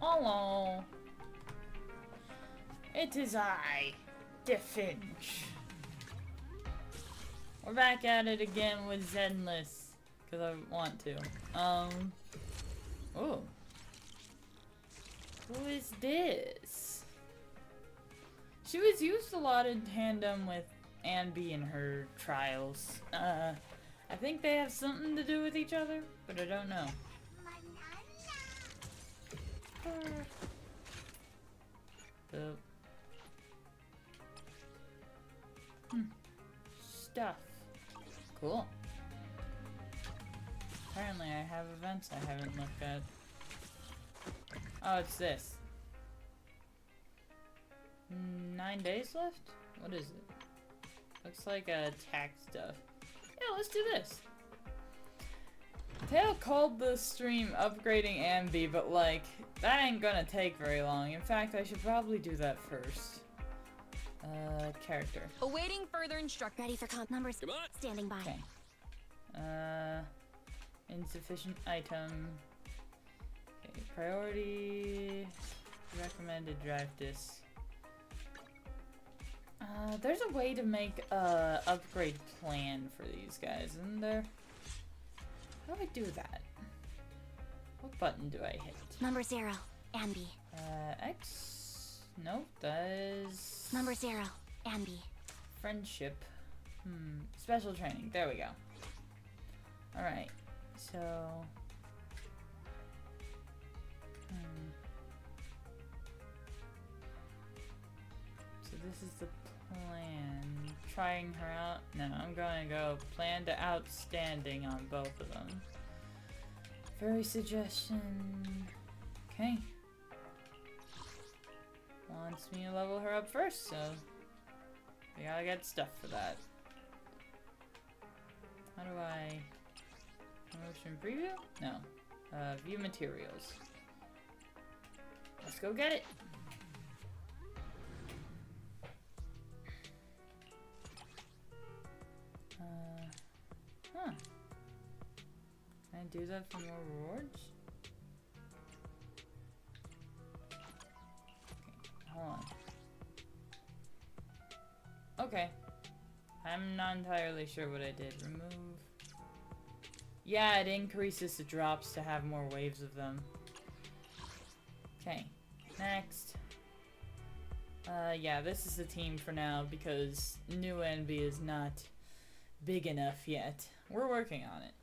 Hello. It is I, Finch. We're back at it again with Zenless, because I want to. Oh. Who is this? She was used a lot in tandem with Anby in her trials. I think they have something to do with each other, but I don't know. Stuff. Cool. Apparently I have events I haven't looked at. Oh, it's this. 9 days left? What is it? Looks like attack stuff. Yeah, let's do this. Teyo called the stream upgrading Anby, but like, that ain't gonna take very long. In fact, I should probably do that first. Character. Awaiting further instruction. Ready for comp numbers. Come on. Standing by. Okay. Insufficient item. Okay, priority. Recommended drive disc. There's a way to make a upgrade plan for these guys, isn't there? How do I do that? What button do I hit? Number 0. Anby. X? Nope, that is... Number 0. Anby. Friendship. Special training. There we go. Alright, so... So this is the plan. Trying her out? No, I'm going to go plan to outstanding on both of them. Very suggestion. Okay. Wants me to level her up first, so we gotta get stuff for that. How do I... Motion preview? No. View materials. Let's go get it! Huh. Can I do that for more rewards? Okay, hold on. Okay. I'm not entirely sure what I did. Remove. Yeah, it increases the drops to have more waves of them. Okay. Next. Yeah, this is the team for now because new Anby is not big enough yet. We're working on it.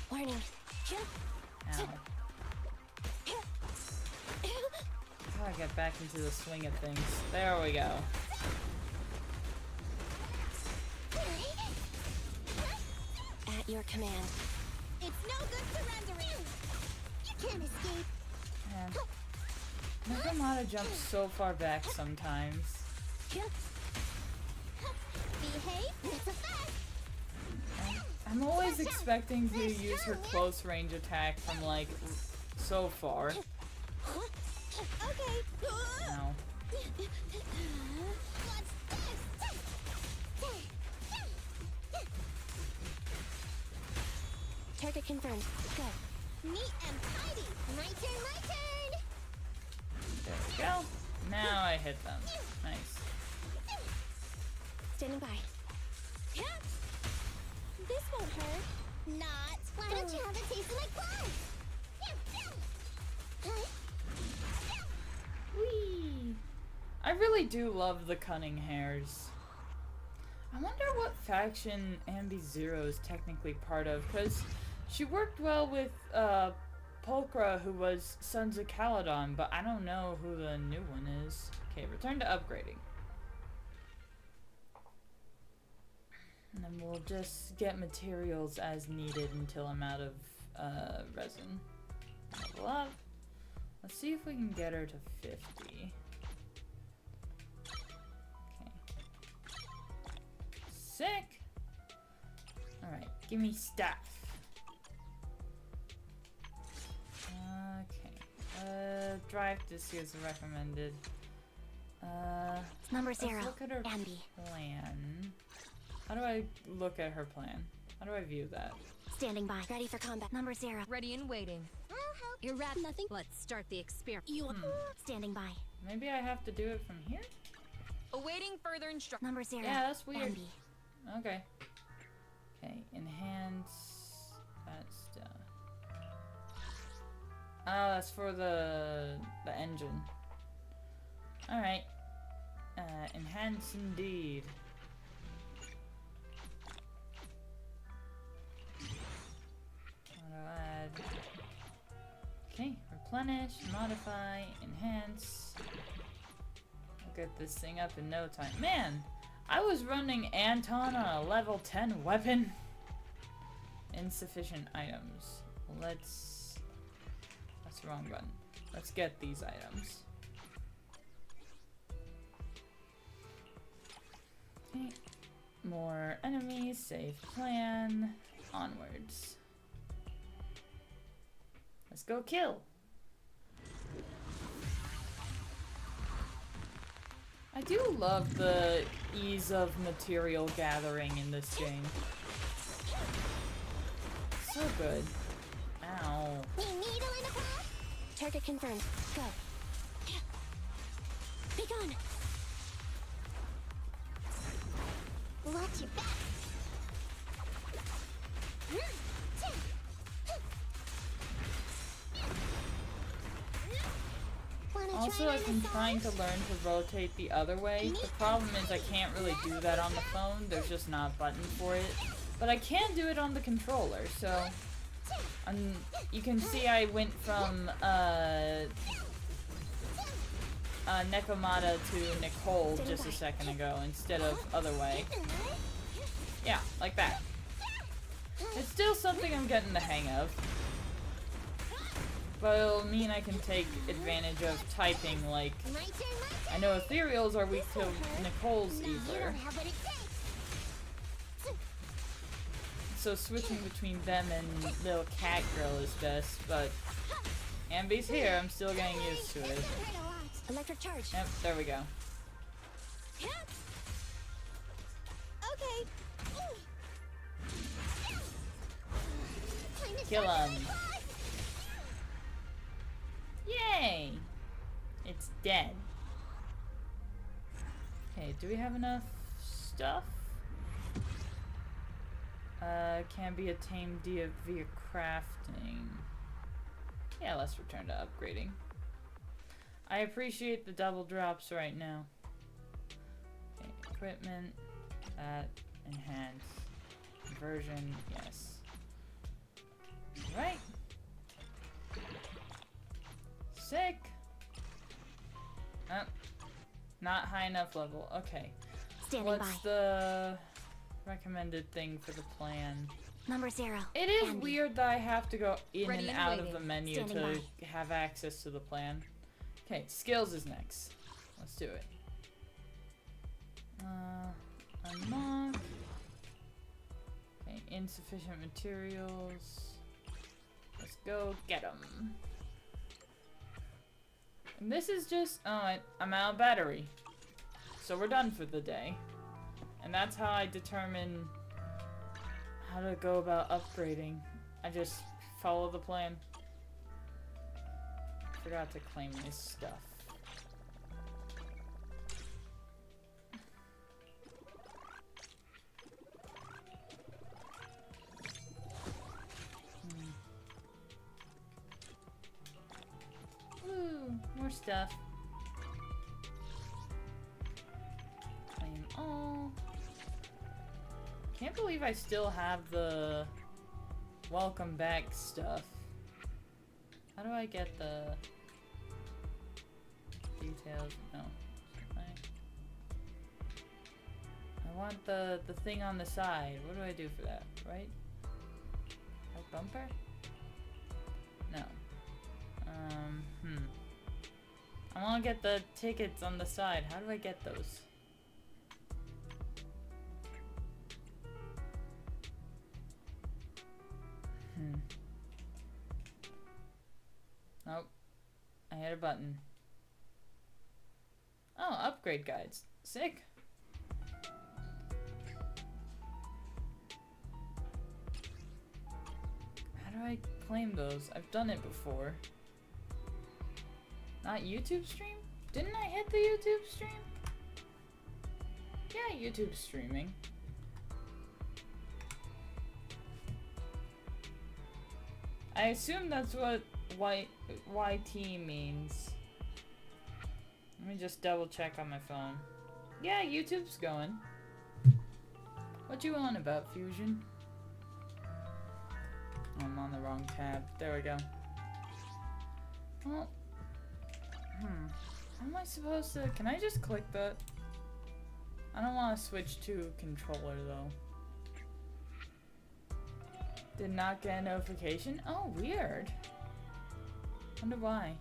Warning. Ow. How do I get back into the swing of things? There we go. At your command. It's no good surrendering. You can't escape. Man. I know how to jump so far back sometimes. Behave. It's a fact. I'm always expecting to use her close range attack from like so far. Okay. Ow. What's this? Target confirmed. Good. Neat and tidy. My turn, my turn. There we go. Now I hit them. Nice. Standing by. This won't hurt. Not. Why don't you have a taste of my blood? Whee! I really do love the cunning hairs. I wonder what faction Anby Zero is technically part of, because she worked well with Pulchra, who was Sons of Caledon, but I don't know who the new one is. Okay, return to upgrading. And then we'll just get materials as needed until I'm out of resin. Level up. Let's see if we can get her to 50. Okay. Sick! Alright, give me stuff. Okay. Drive this is recommended. Number Let's 0. look at her Anby. plan. How do I look at her plan? How do I view that? Standing by. Ready for combat. Number 0. Ready and waiting. I'll help. You're wrapped. Nothing. Let's start the experiment. Standing by. Maybe I have to do it from here? Awaiting further instructions. Number 0. Yeah, that's weird. Anby. Okay. Okay, enhance that stuff. Oh, that's for the engine. Alright. Enhance indeed. Auto add. Okay, replenish, modify, enhance. I'll get this thing up in no time. Man! I was running Anton on a level 10 weapon. Insufficient items. That's the wrong button. Let's get these items. Okay. More enemies, save plan. Onwards. Let's go kill. I do love the ease of material gathering in this game. So good. Ow. Need needle in the cloud? Target confirmed. Go. Be gone. Watch your back. Wanna Also, try I've been trying to learn to rotate the other way. The problem is I can't really do that on the phone. There's just not a button for it. But I can do it on the controller, so... you can see I went from, Nekomata to Nicole just a second ago instead of other way. Yeah, like that. It's still something I'm getting the hang of. But it'll mean I can take advantage of typing, like... My turn, my turn. I know ethereals are weak to Nicole's Now you ether. don't have what it takes. So switching between them and little cat girl is best, but... Anby's here, I'm still getting used to it. Hurt a lot. Electric charge. Yep, there we go. Okay. Time to Kill start him. my claws. Yay! It's dead. Okay, do we have enough stuff? Can be attained via crafting. Yeah, let's return to upgrading. I appreciate the double drops right now. Okay, equipment, that, enhance, conversion, yes. Right. Sick. Oh, not high enough level. Okay. Standing What's by. the recommended thing for the plan? Number 0. It is Anby. weird that I have to go in Ready and and out of waiting. the menu Standing to have access to the plan. Okay, skills is next. Let's do it. Unlock. Okay, insufficient materials. Let's go get them. And this is just, I'm out of battery. So we're done for the day. And that's how I determine how to go about upgrading. I just follow the plan. Forgot to claim my stuff. Woo, more stuff. Claim all. Can't believe I still have the welcome back stuff. How do I get the details? No. I want the thing on the side. What do I do for that? Right? Like bumper? No. I want to get the tickets on the side. How do I get those? Nope. I hit a button. Oh, upgrade guides. Sick. I claim those? I've done it before. Not YouTube stream? Didn't I hit the YouTube stream? Yeah, YouTube streaming. I assume that's what YT means. Let me just double check on my phone. Yeah, YouTube's going. What you on about, Fusion? I'm on the wrong tab. There we go. Well, how am I supposed to... Can I just click that? I don't want to switch to controller, though. Did not get a notification? Oh, weird. Wonder why.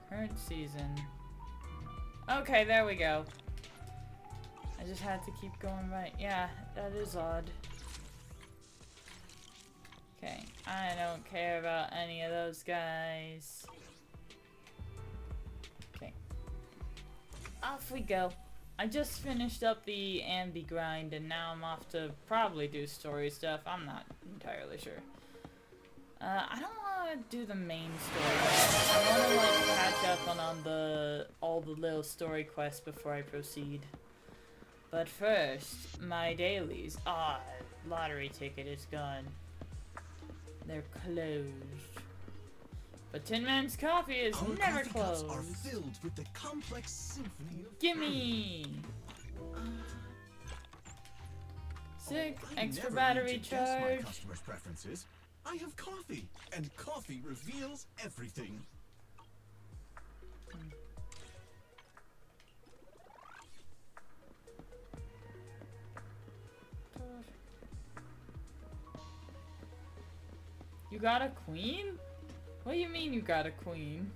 Current season. Okay, there we go. I just had to keep going right. Yeah, that is odd. Okay, I don't care about any of those guys. Okay. Off we go. I just finished up the Anby grind and now I'm off to probably do story stuff. I'm not entirely sure. I don't want to do the main story. I want to like catch up on all the little story quests before I proceed. But first, my dailies. Ah, lottery ticket is gone. They're closed. But Tin Man's Coffee is Our never coffee cups closed. are filled with the complex symphony of Gimme! Sick, I extra never battery need to guess my charge. customers' preferences. I have coffee, and coffee reveals everything. You got a queen? What do you mean you got a queen?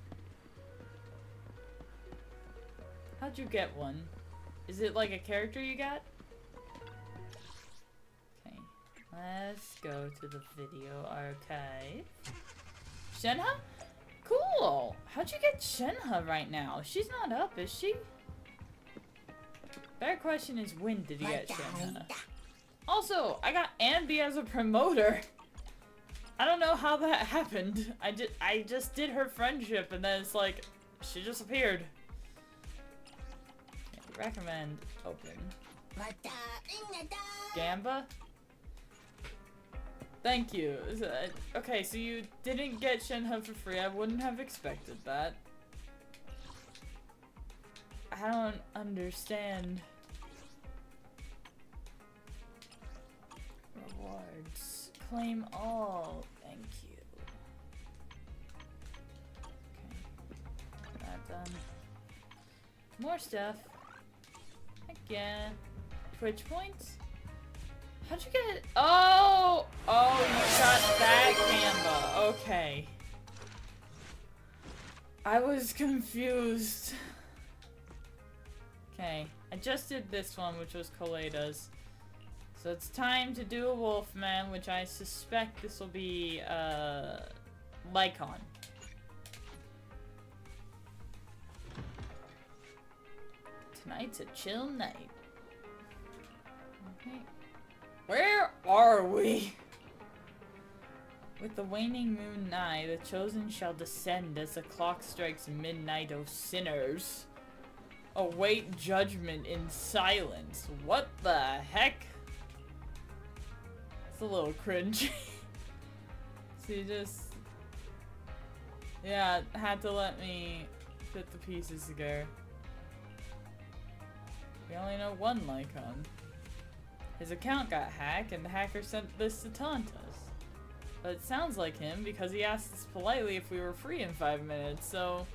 How'd you get one? Is it like a character you got? Okay, let's go to the video archive. Shenhe? Cool! How'd you get Shenhe right now? She's not up, is she? Better question is, when did you get Shenhe? Also, I got Anby as a promoter. I don't know how that happened. I just did her friendship and then it's like, she just appeared. Okay, recommend open. Gamba? Thank you. Okay, so you didn't get Shenhe for free. I wouldn't have expected that. I don't understand. Rewards. Claim all. Thank you. Okay. That done. More stuff. Heck yeah. Twitch points? How'd you get it? Oh! Oh, you got that Gamba. Okay. I was confused. Okay. I just did this one, which was Koleda's. So it's time to do a Wolfman, which I suspect this will be, Lycon. Tonight's a chill night. Okay. Where are we? With the waning moon nigh, the chosen shall descend as the clock strikes midnight, O sinners. Await judgment in silence. What the heck? It's a little cringe. So you just... Yeah, had to let me put the pieces together. We only know one Lycon. His account got hacked and the hacker sent this to taunt us. But it sounds like him because he asked us politely if we were free in 5 minutes, so...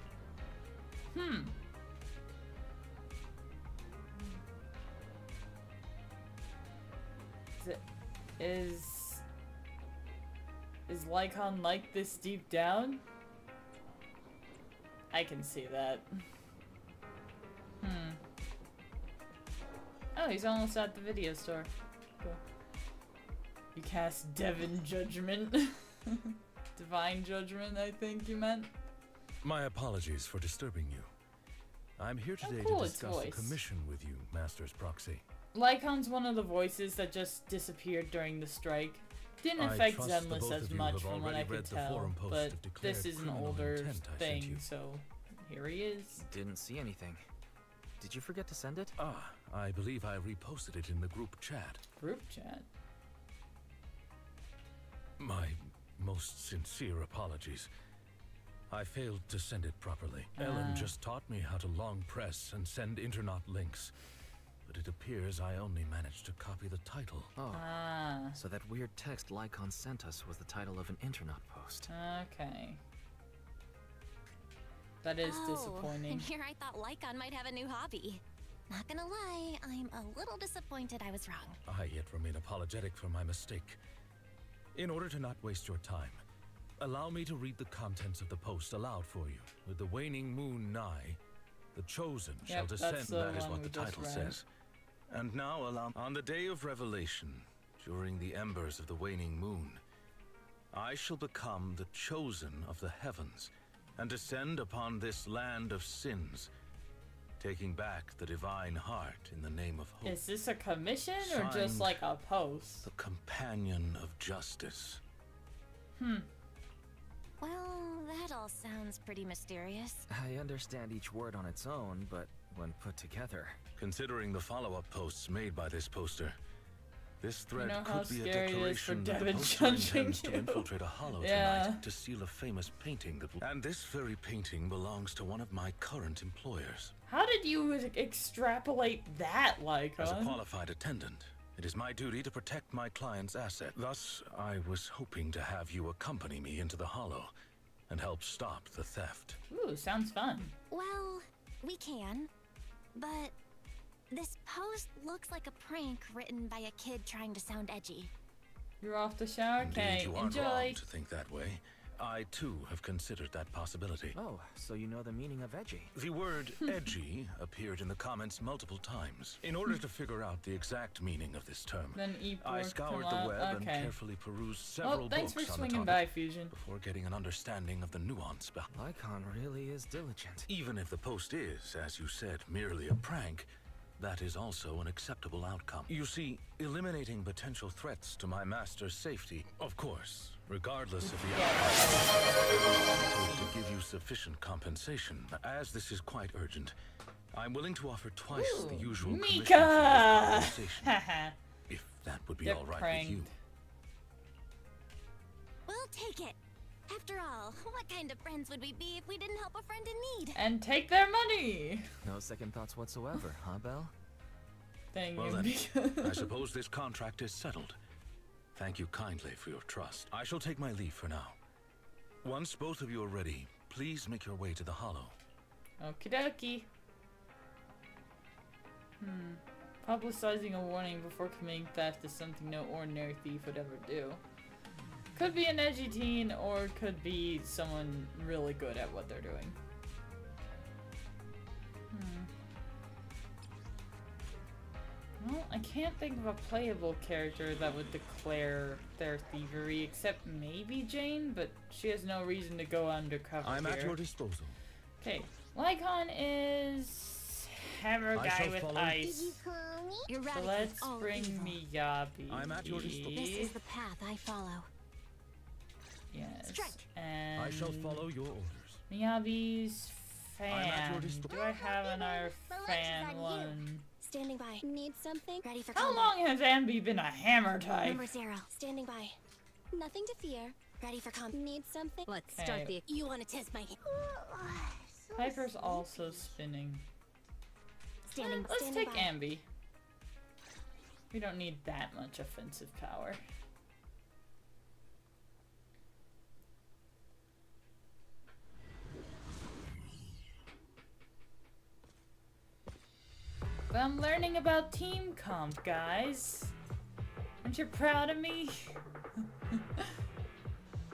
Is Lycon like this deep down? I can see that. Oh, he's almost at the video store. Cool. You cast Devin Judgment. Divine Judgment, I think you meant. My apologies for disturbing you. I'm here today cool, to it's discuss the voice. commission with you, Master's Proxy. Lycon's one of the voices that just disappeared during the strike. Didn't I affect trust the Zenless both as of you much have from what I already could read the tell, forum post but of declared this is an criminal older intent I sent thing, you. so here he is. Didn't see anything. Did you forget to send it? Ah, I believe I reposted it in the group chat. Group chat. My most sincere apologies. I failed to send it properly. Ellen just taught me how to long press and send internet links. But it appears I only managed to copy the title. Oh, Ah, so that weird text Lycon sent us was the title of an internet post. okay. That is disappointing. And here I thought Lycon might have a new hobby. Not gonna lie, I'm a little disappointed I was wrong. I yet remain apologetic for my mistake. In order to not waste your time, allow me to read the contents of the post aloud for you. With the waning moon nigh, the chosen shall Yep, descend. that's the That is one what we the just title read. says. And now allow on the day of revelation, during the embers of the waning moon, I shall become the chosen of the heavens and descend upon this land of sins, taking back the divine heart in the name of hope. Is this a commission or just Signed, like a post? the companion of justice. Well, that all sounds pretty mysterious. I understand each word on its own, but when put together... Considering the follow-up posts made by this poster, this thread know how could be a scary it is for declaration that the Devin poster judging intends to you. infiltrate a hollow Yeah. tonight to steal a famous painting that will... And this very painting belongs to one of my current employers. How did you extrapolate that, As a Lycon? qualified attendant, it is my duty to protect my client's asset. Thus, I was hoping to have you accompany me into the hollow and help stop the theft. Ooh, sounds fun. Well, we can, but this post looks like a prank written by a kid trying to sound edgy. You're off the shower? Indeed, Okay, you aren't wrong enjoy. to think that way. I, too, have considered that possibility. Oh, so you know the meaning of edgy. The word edgy appeared in the comments multiple times. In order to figure out the exact meaning of this term, Then eat I pork, scoured come the on. web Okay. and carefully perused several Oh, thanks for books on the swinging topic by, Fusion. before getting an understanding of the nuance behind. Lycon really is diligent. Even if the post is, as you said, merely a prank, that is also an acceptable outcome. You see, eliminating potential threats to my master's safety, of course, regardless of the outcome, to give you sufficient compensation. As this is quite urgent, I'm willing to offer twice the usual commission for this Mika! conversation, Haha. if that would be Get all right pranked. with you. We'll take it. After all, what kind of friends would we be if we didn't help a friend in need? And take their money! No second thoughts whatsoever, huh, Belle? Thank Well you, then, Mika. I suppose this contract is settled. Thank you kindly for your trust. I shall take my leave for now. Once both of you are ready, please make your way to the hollow. Okie dokie. Publicizing a warning before committing theft is something no ordinary thief would ever do. Could be an edgy teen, or could be someone really good at what they're doing. Well, I can't think of a playable character that would declare their thievery, except maybe Jane, but she has no reason to go undercover I'm here. at your disposal. Okay, Lycon is hammer I guy shall with follow. Did ice. you call me? You're So right. let's bring Miyabi. I'm at your disposal. This is the path I follow. Yes. Strike. And I shall follow your orders. Miyabi's I'm at fan. your disposal. Do I have another The lunch is fan on you. one? Standing by. Need something? Ready for How combat. long has Anby been a hammer type? Number 0. Standing by. Nothing to fear. Ready for combat. Need something? Let's Okay. start the You want to test my... So Piper's also spinning. Standing, Let's standing take by. Anby. We don't need that much offensive power. But I'm learning about team comp, guys. Aren't you proud of me?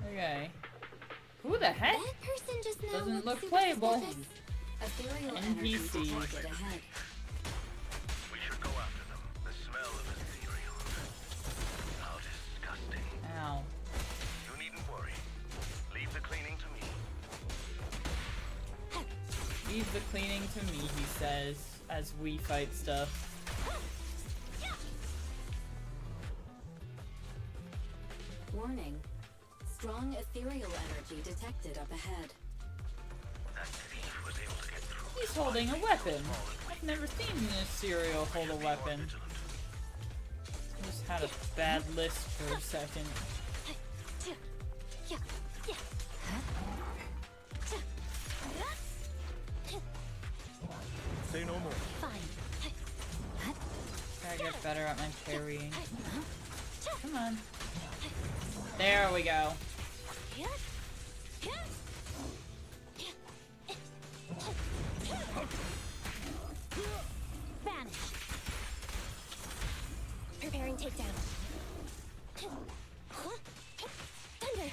Okay. Who the heck? That person just now Doesn't looks look super playable. suspicious. Ethereal NPC. energy detected ahead. We should go after them. The smell of ethereal. How disgusting. Ow. You needn't worry. Leave the cleaning to me. Leave the cleaning to me, he says, as we fight stuff. Warning. Strong ethereal energy detected up ahead. That thief was able to get through. He's holding a weapon. I've never seen this serial hold a weapon. I just had a bad list for a second. Say no more. Gotta get better at my parrying. Come on. There we go. Vanish. Preparing takedown. Thunder.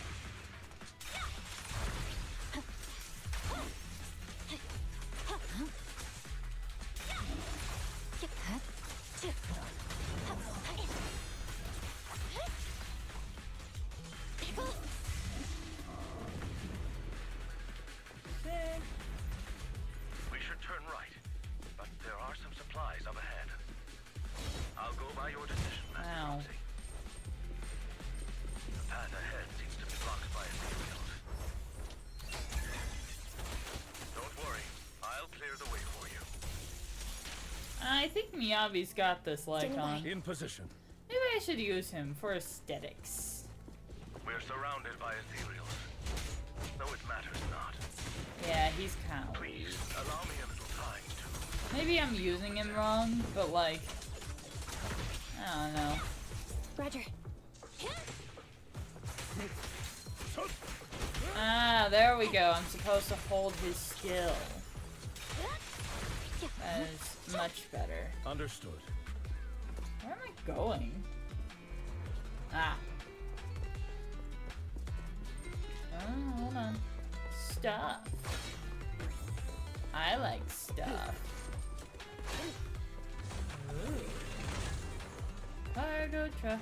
We should turn right, but there are some supplies up ahead. I'll go by your decision, Master Ow. Roxy. The path ahead seems to be blocked by ethereals. Don't worry, I'll clear the way for you. I think Miyabi's got this like on. In position. Maybe I should use him for aesthetics. We're surrounded by ethereals, though it matters not. Yeah, he's kind of Please, weird. allow me a little time to... Maybe I'm using him wrong, but like, I don't know. Roger. Ah, there we go. I'm supposed to hold his skill. That is much better. Understood. Where am I going? Ah. Oh, hold on. Stuff. I like stuff. Ooh. Cargo truck.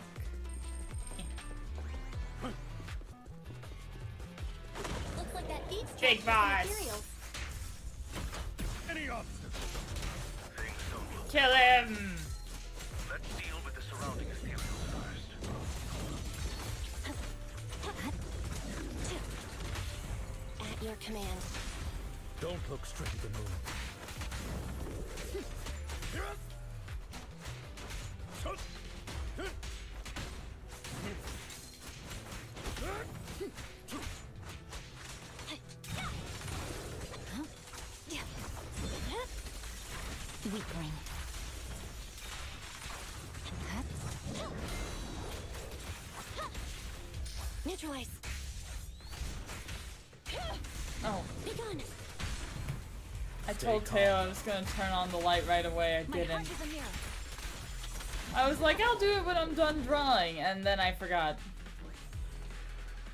Looks like that beats Big boss. Any obstacles? Things don't look... Kill him! Let's deal with the surrounding ethereals first. At your command. Don't look straight at the moon. Weakling. Neutralize. Oh, Be gone. I told Teyo I was gonna turn on the light right away. I My heart didn't. is a mirror. I was like, I'll do it when I'm done drawing, and then I forgot.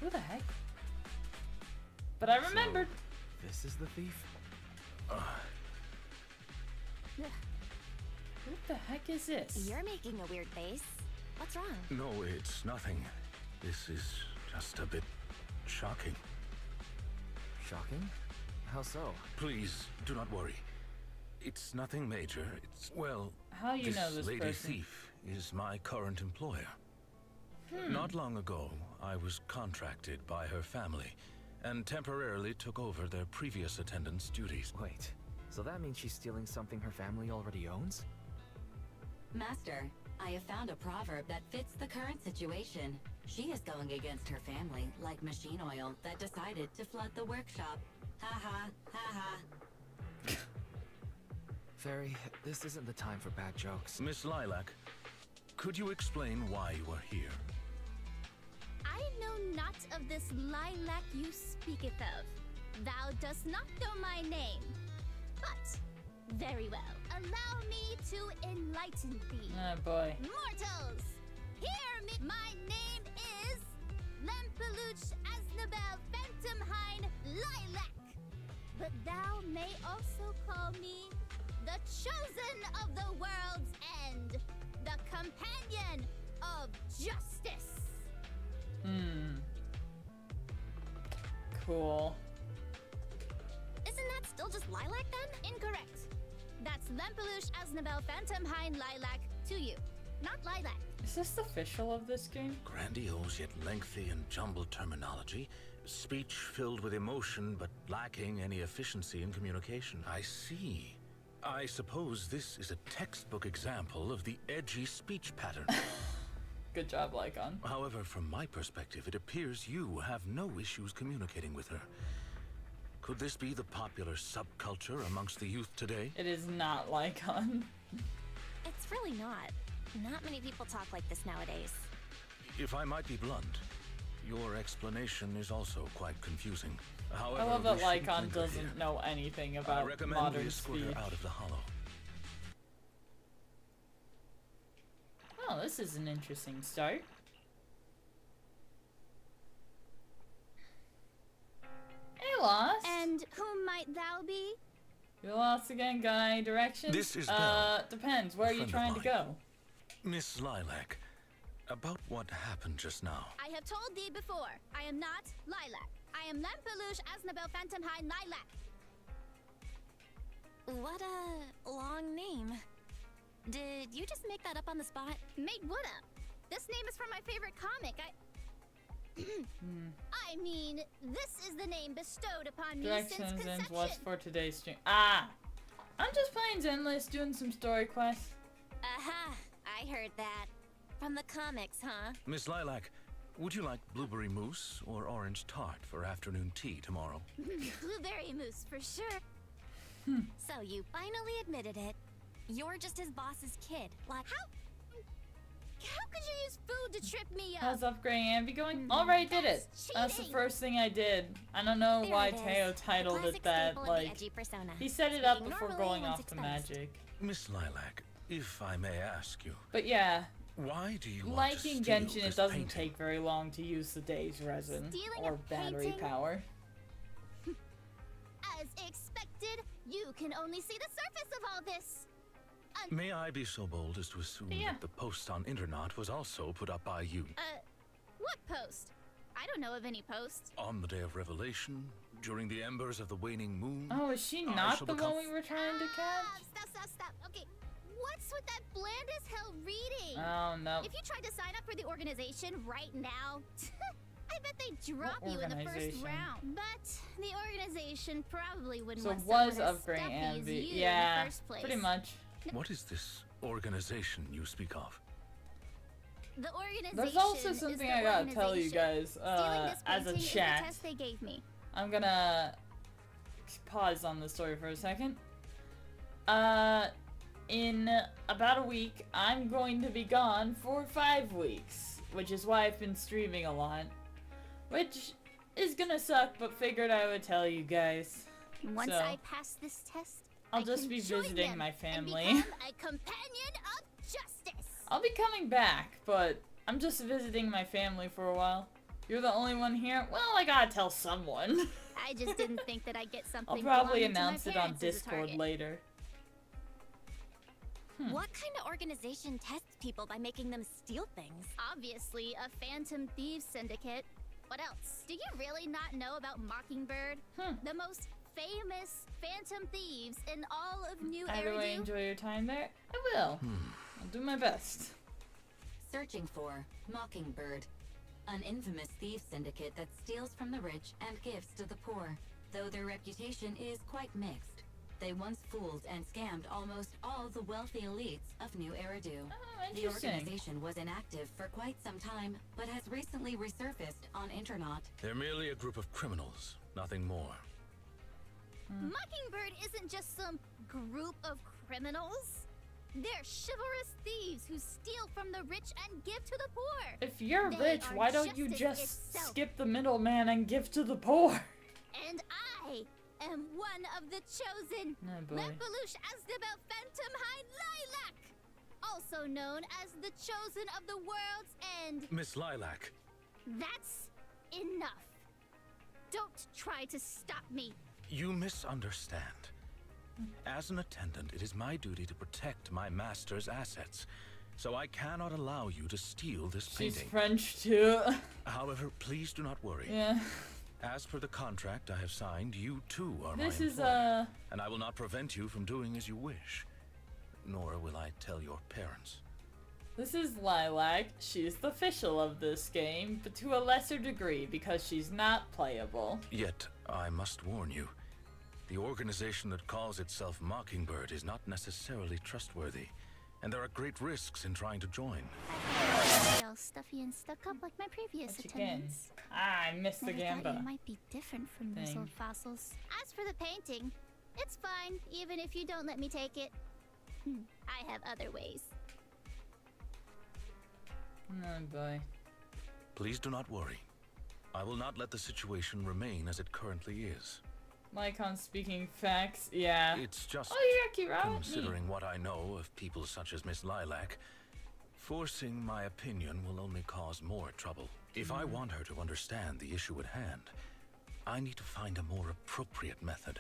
Who the heck? But I remembered. So, this is the thief? What the heck is this? You're making a weird face. What's wrong? No, it's nothing. This is just a bit shocking. Shocking? How so? Please, do not worry. It's nothing major. It's, well, How you know this lady person? thief is my current employer. Not long ago, I was contracted by her family and temporarily took over their previous attendant's duties. Wait, so that means she's stealing something her family already owns? Master, I have found a proverb that fits the current situation. She is going against her family, like machine oil that decided to flood the workshop. Ha ha, ha ha. Fairy, this isn't the time for bad jokes. Miss Lilac, could you explain why you are here? I know not of this lilac you speaketh of. Thou dost not know my name. But, very well, allow me to enlighten thee. Oh boy. Mortals, hear me. My name is Lempeluch Asnabel Phantomhine Lilac. But thou may also call me the chosen of the world's end, the companion of justice. Cool. Isn't that still just lilac then? Incorrect. That's Lempeluch Asnabel Phantomhine Lilac to you. not lilac. Is this the official of this game? Grandiose yet lengthy and jumbled terminology. Speech filled with emotion but lacking any efficiency in communication. I see. I suppose this is a textbook example of the edgy speech pattern. Good job, Lycon. However, from my perspective, it appears you have no issues communicating with her. Could this be the popular subculture amongst the youth today? It is not Lycon. It's really not. Not many people talk like this nowadays. If I might be blunt, your explanation is also quite confusing. However, I love that we shouldn't Lycon linger doesn't here. know anything I about recommend we modern escort speech. her out of the hollow. Oh, this is an interesting start. Hey, Lost. And whom might thou be? You're lost again, got any directions? This is Belle, depends. Where a are you friend of trying to mine. go? Miss Lilac, about what happened just now. I have told thee before, I am not Lilac. I am Lampeluche Asnabel Phantomhine Lilac. What a long name. Did you just make that up on the spot? Made what up? This name is from my favorite comic. I mean, this is the name bestowed upon me since Directions and conception. what's for today's stream. Ah! I'm just playing Zenless, doing some story quests. Aha! I heard that. From the comics, huh? Miss Lilac, would you like blueberry mousse or orange tart for afternoon tea tomorrow? Blueberry mousse for sure. So you finally admitted it. You're just his boss's kid. Like, How could you use food to trip me up? How's upgrading Anby going? Already did it. That's That's the cheating. first thing I did. I don't know there why it is. Teyo The titled classic it that. staple of the Like, edgy persona. he set it up Speaking before normally going once off the exposed. magic. Miss Lilac, if I may ask you, But yeah, why do you want like to in steal Genshin, this it doesn't painting? take very long to use the day's resin Stealing or a battery painting? power. As expected, you can only see the surface of all this. May I be so bold as to assume Yeah. that the post on Internet was also put up by you? What post? I don't know of any posts. On the day of revelation, during the embers of the waning moon? Oh, is she I not shall the become- one we were trying to catch? Stop. Okay, what's with that bland as hell reading? Oh, no. If you tried to sign up for the organization right now, I bet they'd drop What you in the first organization? round. But the organization probably wouldn't So want it was someone as upgrading stuffy as Anby. you Yeah, in the first place. pretty much. What is this organization you speak of? The organization There's also is something the I gotta tell you organization. guys Stealing this as a painting is the chat. test they gave me. I'm gonna pause on the story for a second. In about a week, I'm going to be gone for 5 weeks, which is why I've been streaming a lot. Which is gonna suck, but figured I would tell you guys. Once So, I pass this test, I'll I just can be join visiting them my and family. become a companion of justice. I'll be coming back, but I'm just visiting my family for a while. You're the only one here? Well, I gotta tell someone. I just didn't think that I'd get something. I'll probably belonging to my announce it on parents as a Discord target. later. What kind of organization tests people by making them steal things? Obviously, a Phantom Thieves Syndicate. What else? Do you really not know about Mockingbird? The most famous Phantom Thieves in all of New Either way, Eridu? enjoy your time there. I will. I'll do my best. Searching for Mockingbird, an infamous thief syndicate that steals from the rich and gives to the poor. Though their reputation is quite mixed. They once fooled and scammed almost all the wealthy elites of New Eridu. Oh, The interesting. organization was inactive for quite some time, but has recently resurfaced on Internet. They're merely a group of criminals, nothing more. Mockingbird isn't just some group of criminals. They're chivalrous thieves who steal from the rich and give to the poor. If you're They rich, are why don't you justice just itself. skip the middleman and give to the poor? And I am one of the chosen. Oh boy. Lampeluche Asnabel Phantomhine Lilac, also known as the chosen of the world's end. Miss Lilac, That's enough. Don't try to stop me. you misunderstand. As an attendant, it is my duty to protect my master's assets, so I cannot allow you to steal this She's painting. French too. However, please do not worry. Yeah. As per the contract I have signed, you too are This my is employer, and I will not prevent you from doing as you wish. Nor will I tell your parents. This is Lilac. She's the official of this game, but to a lesser degree because she's not playable. Yet, I must warn you, the organization that calls itself Mockingbird is not necessarily trustworthy, and there are great risks in trying to join. All stuffy and stuck up like my previous Once again. attendants. Ah, I missed the Never thought gamba. you might be different from those Thing. old fossils. As for the painting, it's fine, even if you don't let me take it. I have other ways. Oh boy. Please do not worry. I will not let the situation remain as it currently is. Lycon speaking facts, yeah. It's just Oh, you're Akira. considering what I know of people such as Miss Lilac, forcing my opinion will only cause more trouble. If I want her to understand the issue at hand, I need to find a more appropriate method.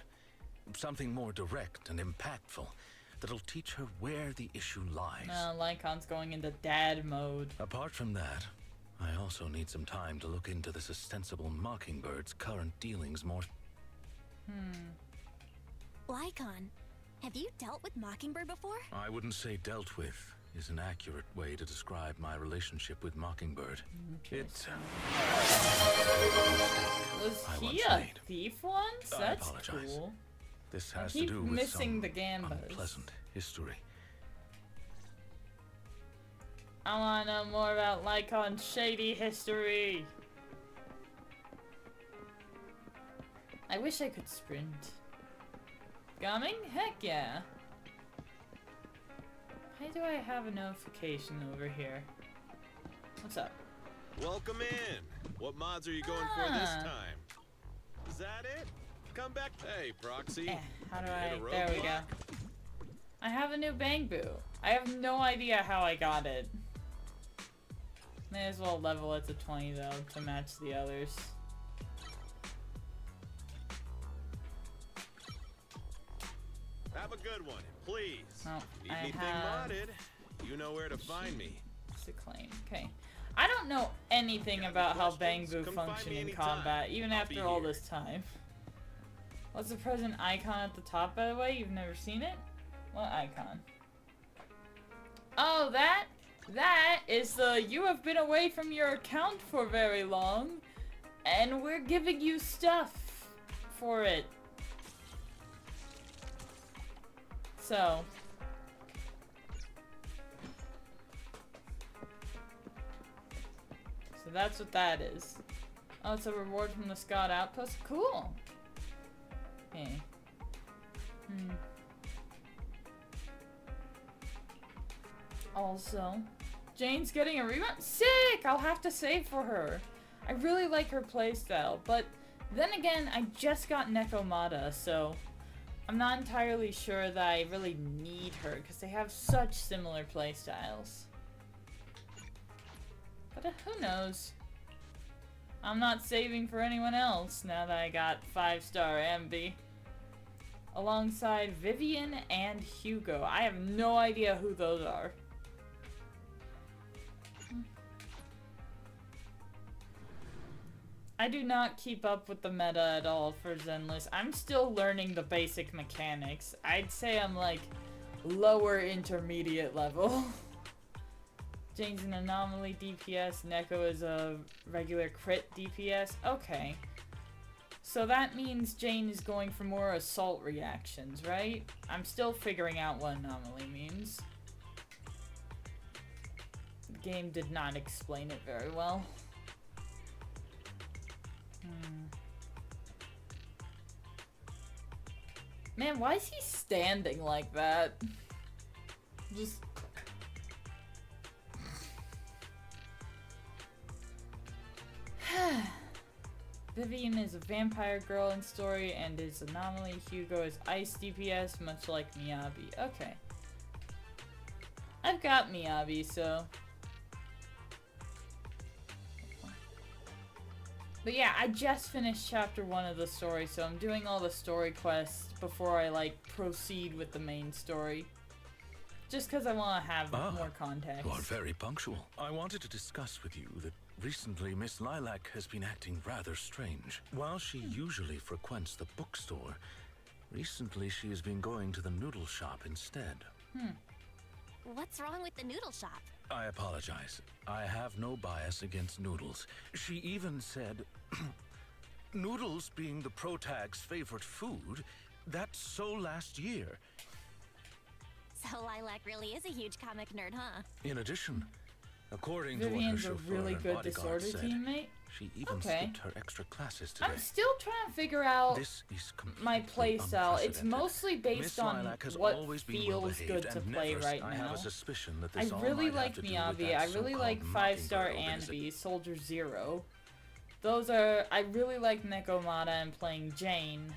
Something more direct and impactful that'll teach her where the issue lies. No, Lycon's going into dad mode. Apart from that, I also need some time to look into this ostensible Mockingbird's current dealings more. Lycon, have you dealt with Mockingbird before? I wouldn't say dealt with is an accurate way to describe my relationship with Mockingbird. It Was I he once a made. thief once? I That's apologize. cool. This I has to keep do with missing some the gambas. unpleasant history. I wanna know more about Lycon's shady history. I wish I could sprint. Coming? Heck yeah. Why do I have a notification over here? What's up? Welcome in. What mods are you going for this time? Is that it? Come back. Hey, Proxy. How do Hit I... a There we go. roadblock? I have a new Bangbu. I have no idea how I got it. May as well level it to 20 though to match the others. Have a good one, please. Oh, Need I anything have... modded? You know where to find me. to claim. Okay. I don't know anything Got any about how questions? Bangbu Come find function me in anytime. combat, even I'll after be all here. this time. What's the present icon at the top, by the way? You've never seen it? What icon? Oh, that? That is the you have been away from your account for very long, and we're giving you stuff for it. So... So that's what that is. Oh, it's a reward from the Scott Outpost? Cool! Okay. Also, Jane's getting a rebound? Sick! I'll have to save for her. I really like her playstyle, but then again, I just got Nekomata, so I'm not entirely sure that I really need her, because they have such similar playstyles. But who knows? I'm not saving for anyone else now that I got 5-star Anby. Alongside Vivian and Hugo. I have no idea who those are. I do not keep up with the meta at all for Zenless. I'm still learning the basic mechanics. I'd say I'm like lower intermediate level. Jane's an anomaly DPS, Neko is a regular crit DPS. Okay. So that means Jane is going for more assault reactions, right? I'm still figuring out what anomaly means. The game did not explain it very well. Man, why is he standing like that? Just... Vivian is a vampire girl in story and is anomaly. Hugo is ice DPS, much like Miyabi. Okay. I've got Miyabi, so... But yeah, I just finished chapter 1 of the story, so I'm doing all the story quests before I, like, proceed with the main story. Just because I want to have more context. You are very punctual. I wanted to discuss with you that recently Miss Lilac has been acting rather strange. While she usually frequents the bookstore, recently she has been going to the noodle shop instead. What's wrong with the noodle shop? I apologize. I have no bias against noodles. She even said, noodles being the protag's favorite food, that's so last year. So Lilac really is a huge comic nerd, huh? In addition, according Vivian's to a what her chauffeur really and good bodyguard disorder said, teammate. she even Okay. skipped her extra classes today. I'm still trying to figure out This is my completely playstyle. It's unprecedented. mostly based Miss on Lilac has what always been feels well-behaved, good to and play never, right I have now. a suspicion that I this all really might like have to do with Miyabi. that I really so-called like 5-star Mockingbird Anby, Soldier Zero. Those are. I really like Nekomata and playing Jane.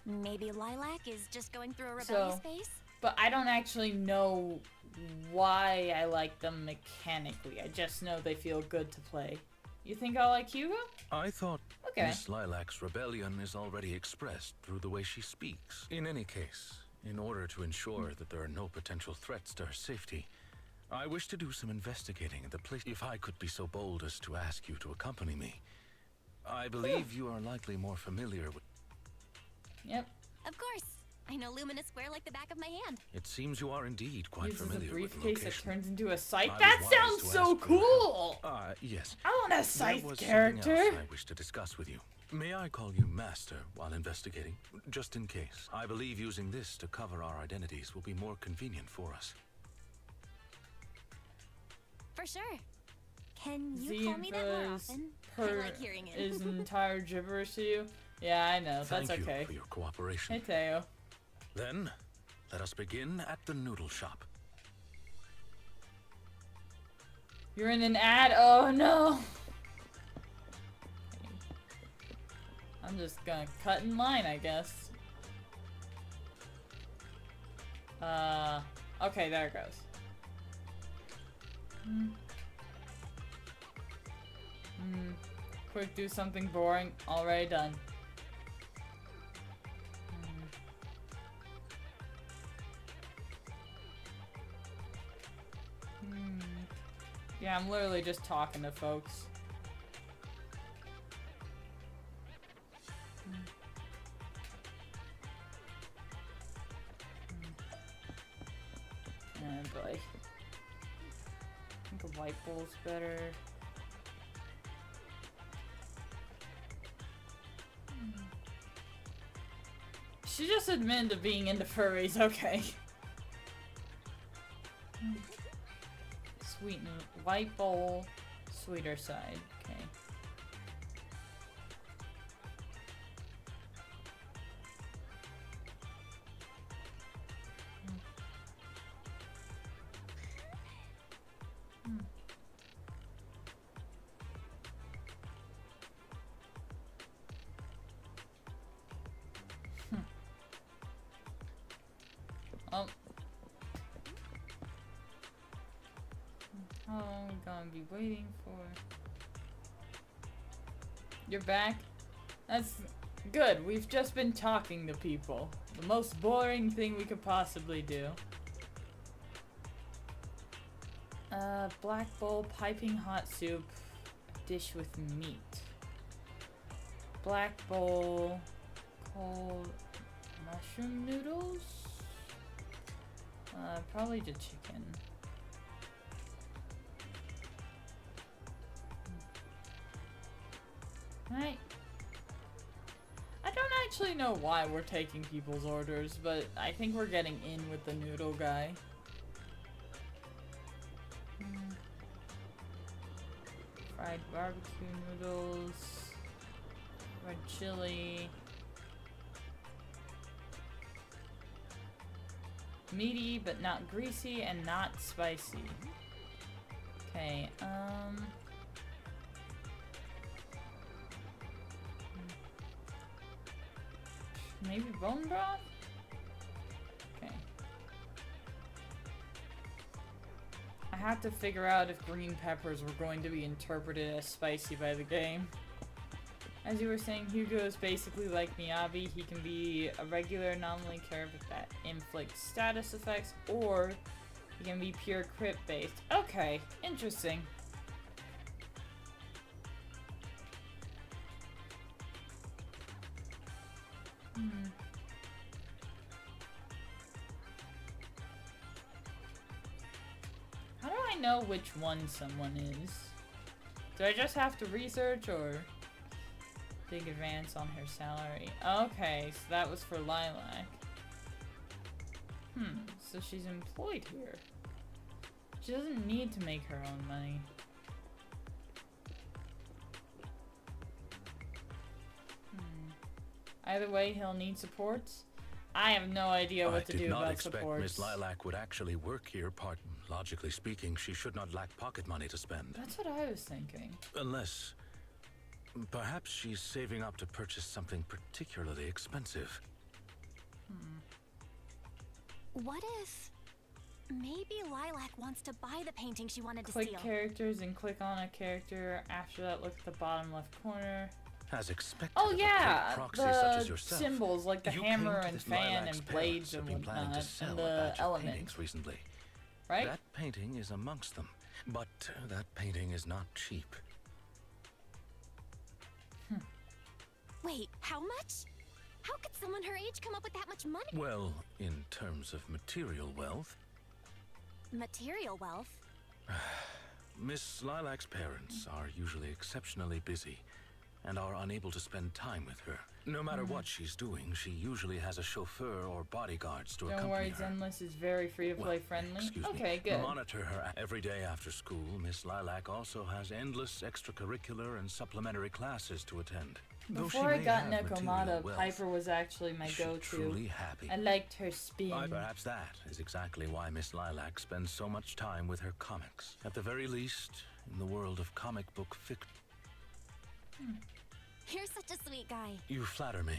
Maybe Lilac is just going through a rebellious phase? But I don't actually know why I like them mechanically. I just know they feel good to play. You think I like Hugo? I thought Okay. Miss Lilac's rebellion is already expressed through the way she speaks. In any case, in order to ensure that there are no potential threats to her safety, I wish to do some investigating at the place. If I could be so bold as to ask you to accompany me. I believe you are likely more familiar with... Yep. Of course. I know Luminous Square like the back of my hand. It seems you are indeed quite Uses a familiar with the briefcase that location. turns into a scythe. I That was sounds wise to so ask for your help. cool! Yes. I want a There scythe was character. something else I wish to discuss with you. May I call you Master while investigating? Just in case. I believe using this to cover our identities will be more convenient for us. For sure. Can you call me that more often? I like hearing it. is entire gibberish to you. Yeah, I know. Thank That's you okay. for your cooperation. Hey, Teyo. Then, let us begin at the noodle shop. You're in an ad? Oh, no! I'm just gonna cut in line, I guess. Okay, there it goes. Quick, do something boring. Already done. Yeah, I'm literally just talking to folks. Boy. I think a white bowl's better. She just admitted to being into furries, okay. Sweeten white bowl, sweeter side, okay. Oh. How long are we gonna be waiting for? You're back? That's good. We've just been talking to people. The most boring thing we could possibly do. Black bowl, piping hot soup, dish with meat. Black bowl, cold mushroom noodles? Probably the chicken. Right. I don't actually know why we're taking people's orders, but I think we're getting in with the noodle guy. Fried barbecue noodles, red chili, meaty but not greasy and not spicy. Okay, maybe bone broth? Okay. I have to figure out if green peppers were going to be interpreted as spicy by the game. As you were saying, Hugo is basically like Miyabi. He can be a regular anomaly character that inflicts status effects, or he can be pure crit based. Okay, interesting. I know which one someone is? Do I just have to research, or big advance on her salary? Okay, so that was for Lilac. So she's employed here. She doesn't need to make her own money. Either way, he'll need supports. I have no idea what to do about supports. I did not expect Miss Lilac would actually work here. Logically speaking, she should not lack pocket money to spend. That's what I was thinking. Unless, perhaps she's saving up to purchase something particularly expensive. What if maybe Lilac wants to buy the painting she wanted to Click steal? characters and click on a character. After that, look at the bottom left corner. As expected. Oh yeah, proxy such as the yourself. symbols like the You hammer came to and this fan Lilac's and blades parents and have been planning to whatnot, sell and a the batch of elements, paintings recently. right? That painting is amongst them, but that painting is not cheap. Wait, how much? How could someone her age come up with that much money? Well, in terms of material wealth, Material wealth? Miss Lilac's parents are usually exceptionally busy and are unable to spend time with her. No matter what she's doing, she usually has a chauffeur or bodyguards to Don't accompany worry, her. Zenless is very free-to-play friendly. Excuse Okay, me. good. Monitor her every day after school. Miss Lilac also has endless extracurricular and supplementary classes to attend. Though she Before I may got have material Nekomata, wealth, Piper was actually my she's go-to. truly happy. I liked her spin. Perhaps that is exactly why Miss Lilac spends so much time with her comics. At the very least, in the world of comic book fiction. You're such a sweet guy. You flatter me.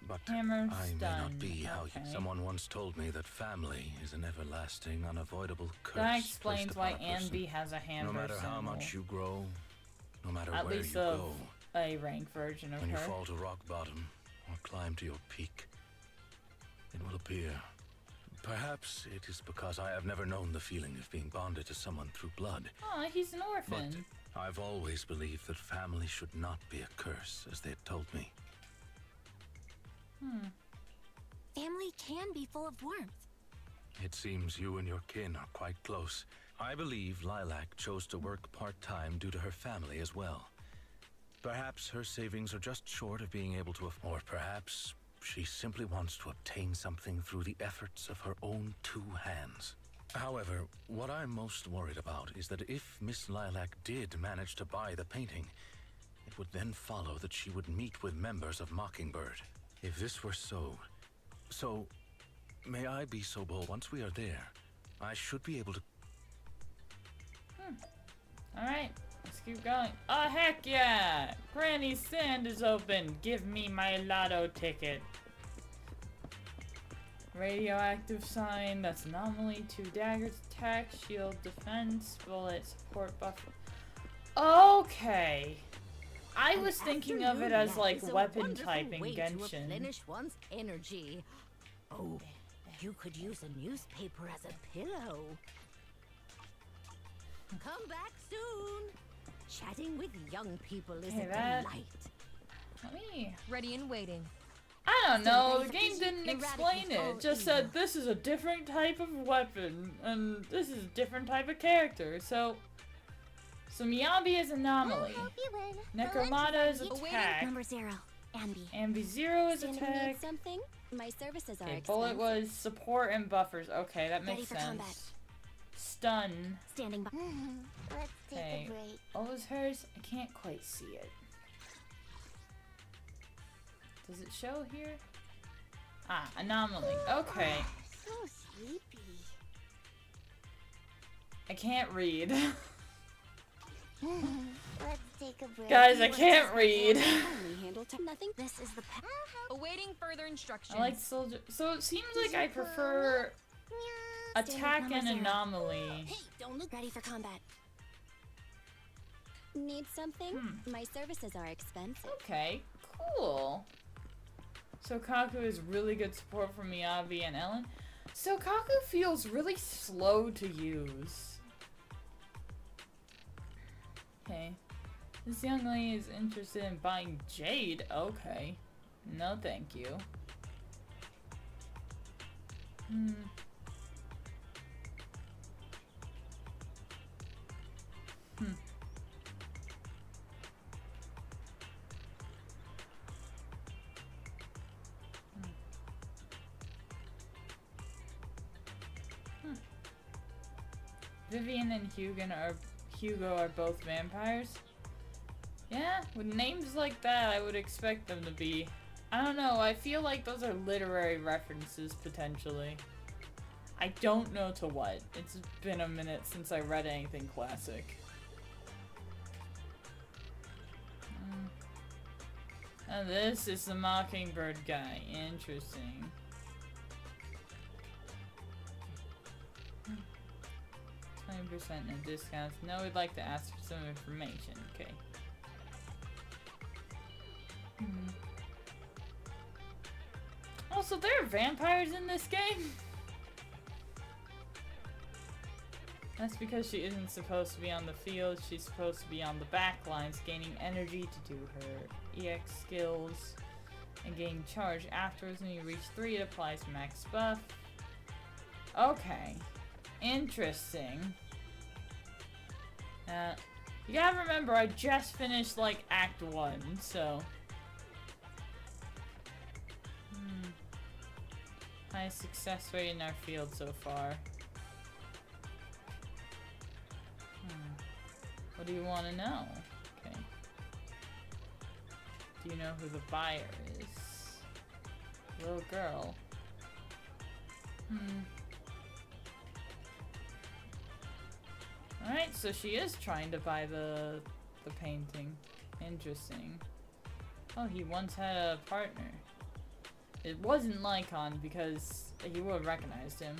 But Hammer I may stun. not be how Okay. someone once told me that family is an everlasting, unavoidable curse. That placed explains why upon a person. Anby has a hammer No matter how symbol. much you grow, no matter At where least you of go, a rank version of when you her. fall to rock bottom or climb to your peak, it will appear. Perhaps it is because I have never known the feeling of being bonded to someone through blood. Aw, he's an But orphan. I've always believed that family should not be a curse, as they'd told me. Family can be full of warmth. It seems you and your kin are quite close. I believe Lilac chose to work part-time due to her family as well. Perhaps her savings are just short of being able to or perhaps she simply wants to obtain something through the efforts of her own two hands. However, what I'm most worried about is that if Miss Lilac did manage to buy the painting, it would then follow that she would meet with members of Mockingbird. If this were so, may I be so bold, once we are there, I should be able to... Alright, let's keep going. Oh, heck yeah! Granny's Sand is open. Give me my lotto ticket. Radioactive sign. That's anomaly. 2 daggers. Attack. Shield. Defense. Bullet. Support. Buffer. Okay. I was thinking of it as like weapon type in Genshin. Replenish one's energy. Oh, you could use a newspaper as a pillow. Come back soon. Chatting with young people is Okay, a that- delight. Let me... Ready and waiting. I don't know, the game didn't explain it. It just said this is a different type of weapon, and this is a different type of character, so Miyabi is anomaly. Nekomata is attack. Number 0, Anby. Anby 0 is Stand attack. something? My services are Okay, expensive. Bullet was support and buffers. Okay, that Ready makes for sense. combat. Stun. Standing by. Let's take Okay. a break. What was hers? I can't quite see it. Does it show here? Ah, anomaly. Okay. So sleepy. I can't read. Let's take a break. Guys, I can't read. Only handle nothing. This is the path. Awaiting further instructions. I like soldier. So it seems like I prefer attack and anomaly. Hey, don't look ready for combat. Need something? My services are expensive. Okay, cool. So Kaku is really good support for Miyabi and Ellen. So Kaku feels really slow to use. Okay. This young lady is interested in buying jade. Okay. No thank you. Vivian and Hugo are both vampires? Yeah, with names like that, I would expect them to be. I don't know, I feel like those are literary references, potentially. I don't know to what. It's been a minute since I read anything classic. Oh, this is the Mockingbird guy. Interesting. 20% in discounts. No, we'd like to ask for some information. Okay. Also, there are vampires in this game? That's because she isn't supposed to be on the field. She's supposed to be on the back lines, gaining energy to do her EX skills and gaining charge afterwards. When you reach 3, it applies max buff. Okay. Interesting. You gotta remember, I just finished, like, Act 1, so... Highest success rate in our field so far. What do you want to know? Okay. Do you know who the buyer is? Little girl. Alright, so she is trying to buy the painting. Interesting. Oh, he once had a partner. It wasn't Lycon because he would have recognized him.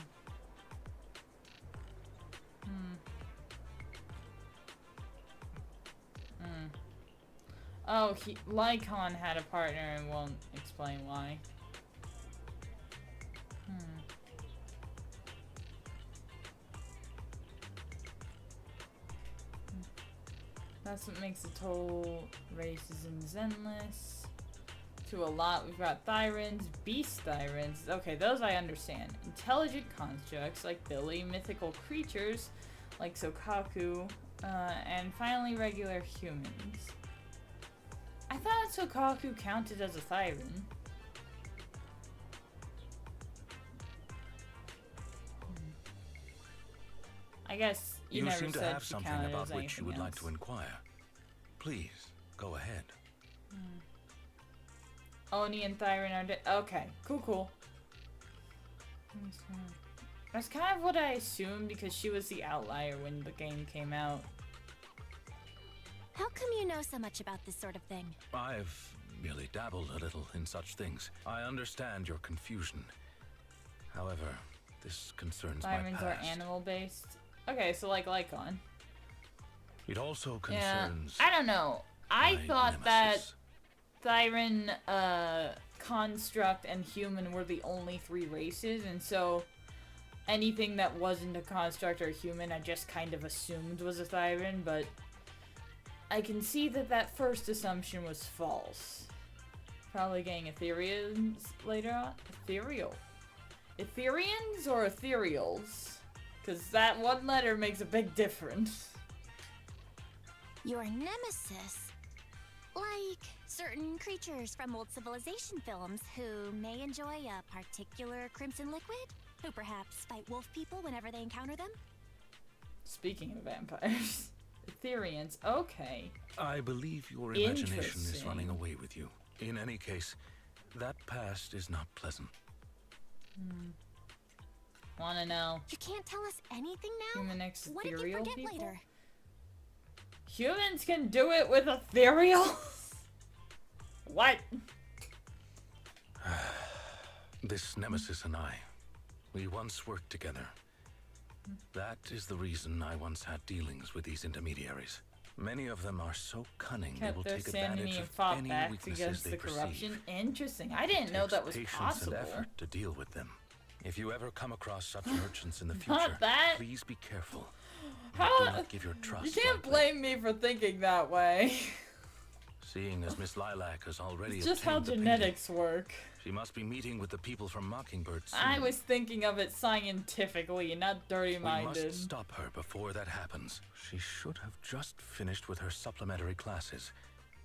Oh, Lycon had a partner and won't explain why. That's what makes the total races in Zenless. To a lot, we've got Thyrans, Beast Thyrans. Okay, those I understand. Intelligent constructs like Billy, mythical creatures like Sokaku, and finally regular humans. I thought Sokaku counted as a Thyran. I guess you never seem to said have she something counted about as which anything you would like else. to inquire. Please, go ahead. Oni and Thyran are dead. Okay, cool. That's kind of what I assumed because she was the outlier when the game came out. How come you know so much about this sort of thing? I've merely dabbled a little in such things. I understand your confusion. However, this concerns my Thyrans past. are animal-based. Okay, so like Lycon. It also Yeah, concerns I don't know. I my thought that nemesis. Thyran, Construct, and Human were the only 3 races, and so anything that wasn't a Construct or Human I just kind of assumed was a Thyran, but I can see that that first assumption was false. Probably getting Ethereans later on. Ethereans or Ethereals? Because that one letter makes a big difference. Your nemesis? Like certain creatures from old civilization films who may enjoy a particular crimson liquid? Who perhaps fight wolf people whenever they encounter them? Speaking of vampires. Ethereans, okay. I believe your imagination is Interesting. running away with you. In any case, that past is not pleasant. Wanna know? You can't tell us anything now? Human X What did you ethereal forget people? later? Humans can do it with ethereal? What? This nemesis and I, we once worked together. That is the reason I once had dealings with these intermediaries. Many of them are so cunning they will Kept their take sanity advantage and of fought any back weaknesses against they the perceive. corruption. Interesting. I didn't know Takes that was patience possible. and effort to deal with them. If you ever come across such merchants in the Not future, that. please be careful. How? Do not give your trust. You can't lightly. blame me for thinking that way. Seeing as Miss Lilac has already It's just how obtained the genetics work. painting, she must be meeting with the people from Mockingbird soon. I was thinking of it scientifically, not We dirty-minded. must stop her before that happens. She should have just finished with her supplementary classes.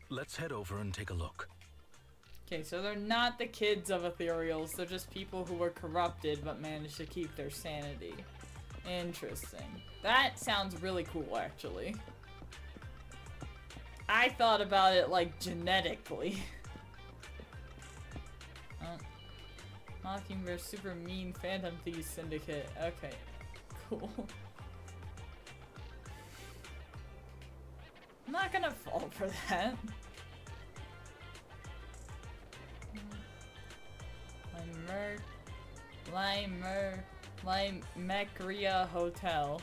Let's head over and take a look. Okay, so they're not the kids of ethereals. They're just people who were corrupted but managed to keep their sanity. Interesting. That sounds really cool, actually. I thought about it, like, genetically. Oh. Mockingbird's super mean Phantom Thieves Syndicate. Okay. Cool. I'm not gonna fall for that. Limecria Hotel.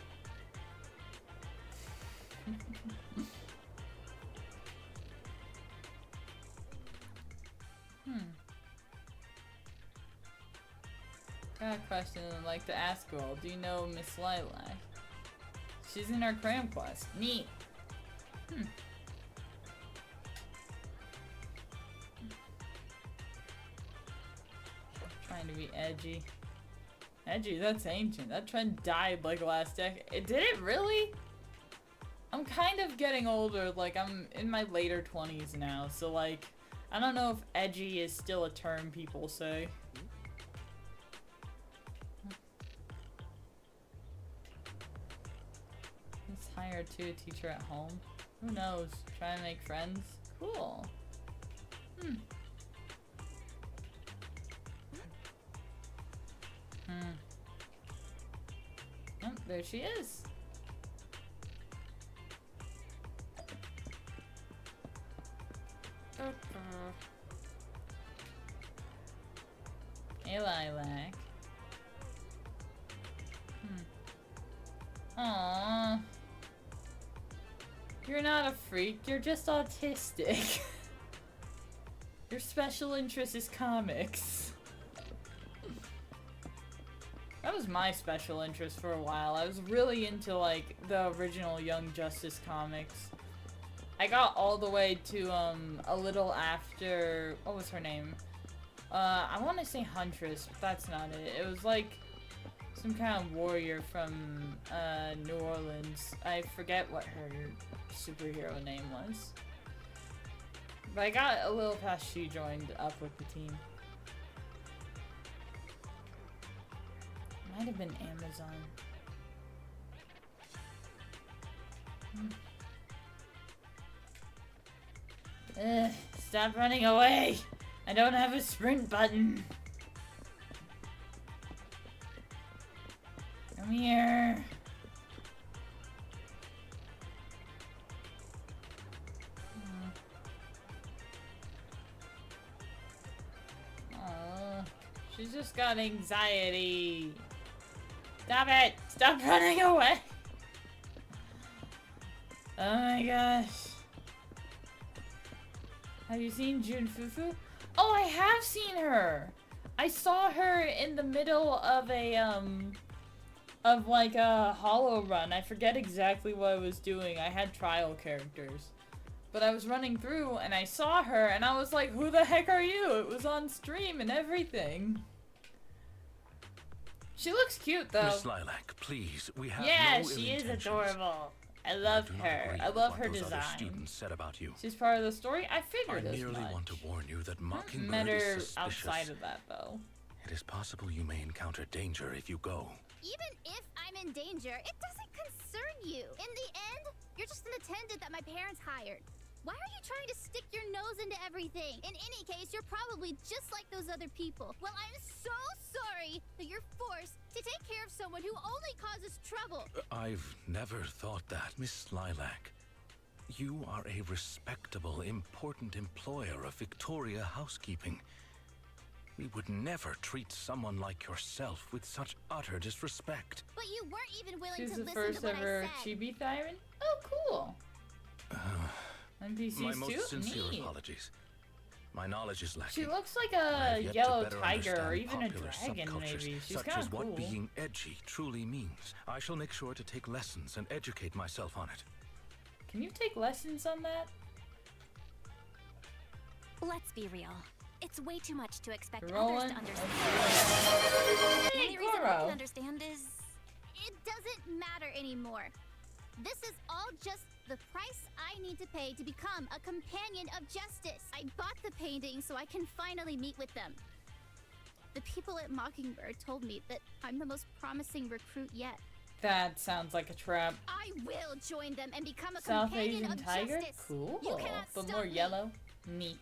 Got a question I'd like to ask you all. Do you know Miss Lilac? She's in our cram quest. Neat. Trying to be edgy. Edgy, that's ancient. That trend died like last decade. Did it really? I'm kind of getting older, like I'm in my later 20s now, so like, I don't know if edgy is still a term people say. Let's hire a teacher at home. Who knows? Try and make friends? Cool. Oh, there she is. Hey, Lilac. Aww. You're not a freak, you're just autistic. Your special interest is comics. That was my special interest for a while. I was really into, like, the original Young Justice comics. I got all the way to, a little after... What was her name? I want to say Huntress, but that's not it. It was, like, some kind of warrior from, New Orleans. I forget what her superhero name was. But I got a little past she joined up with the team. Might have been Amazon. Ugh, stop running away! I don't have a sprint button. Come here. Oh, she's just got anxiety. Stop it! Stop running away! Oh my gosh. Have you seen Jun Fufu? Oh, I have seen her! I saw her in the middle of a, of like a hollow run. I forget exactly what I was doing. I had trial characters. But I was running through and I saw her and I was like, who the heck are you? It was on stream and everything. She looks cute though. Miss Lilac, please, we have yeah, no she is ill-intentions. adorable. I love her. I love her design. Students said about you. She's part of the story. I figured I as merely much. want to warn you that Mockingbird Met her is suspicious. outside of that though. It is possible you may encounter danger if you go. Even if I'm in danger, it doesn't concern you. In the end, you're just an attendant that my parents hired. Why are you trying to stick your nose into everything? In any case, you're probably just like those other people. Well, I'm so sorry that you're forced to take care of someone who only causes trouble. I've never thought that, Miss Lilac. You are a respectable, important employer of Victoria Housekeeping. We would never treat someone like yourself with such utter disrespect. But you weren't even willing She's to the listen first to what ever I said. chibi Thyron? Oh, cool. NPCs My too? most sincere Neat. apologies. My knowledge is lacking. She looks like I a have yet to yellow better tiger or understand even a popular dragon subcultures, maybe. She's such kind as of what cool. being edgy truly means. I shall make sure to take lessons and educate myself on it. Can you take lessons on that? Let's be real. It's way too much to expect Roland? others to understand. The Hey, only reason I Goro. can understand is... It doesn't matter anymore. This is all just the price I need to pay to become a companion of justice. I bought the painting so I can finally meet with them. The people at Mockingbird told me that I'm the most promising recruit yet. That sounds like a trap. I will join them and become a South companion Asian of tiger? justice. Cool. You cannot But stop more me. yellow? Neat.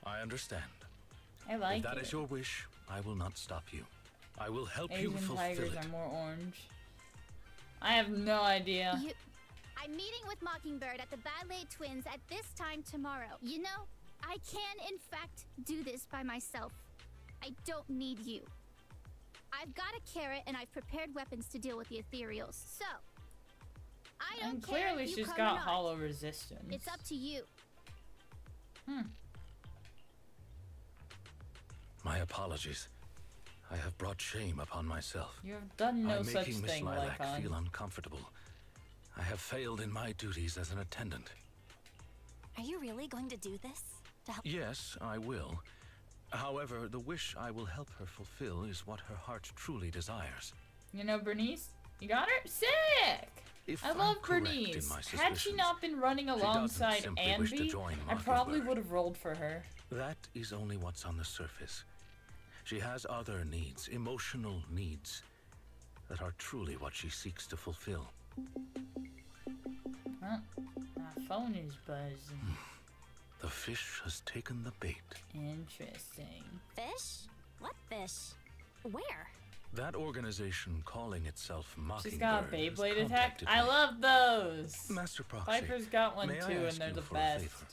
I understand. I like If that it. is your wish, I will not stop you. I will help you Asian fulfill tigers it. are more orange. I have no idea. I'm meeting with Mockingbird at the Ballet Twins at this time tomorrow. You know, I can in fact do this by myself. I don't need you. I've got a carrot and I've prepared weapons to deal with the ethereals. So, I don't And care clearly if you she's come or got not. hollow resistance. It's up to you. My apologies. I have brought shame upon myself. You have done no I'm such making Miss thing, Lilac Lycon. feel uncomfortable. I have failed in my duties as an attendant. Are you really going to do this? To help? Yes, I will. However, the wish I will help her fulfill is what her heart truly desires. You know Bernice? You got her? Sick! If I I'm love correct in Bernice. my Had she suspicions, not been running doesn't alongside simply wish to Anby, join I probably Mockingbird. would have rolled for her. That is only what's on the surface. She has other needs, emotional needs, that are truly what she seeks to fulfill. Huh? My phone is buzzing. The fish has taken the bait. Interesting. Fish? What fish? Where? That organization calling itself Mockingbird She's got a has Beyblade attack. contacted I me. love those. Master Proxy, Piper's got one may I too, and ask they're you the for a best. favor?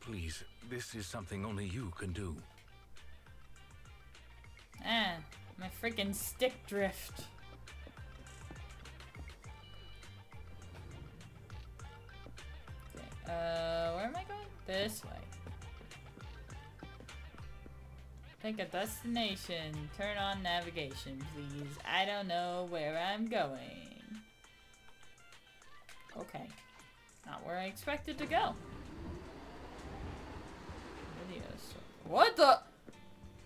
Please, this is something only you can do. Ah, my freaking stick drift. Okay, where am I going? This way. Pick a destination. Turn on navigation, please. I don't know where I'm going. Okay. Not where I expected to go. Videos. What the?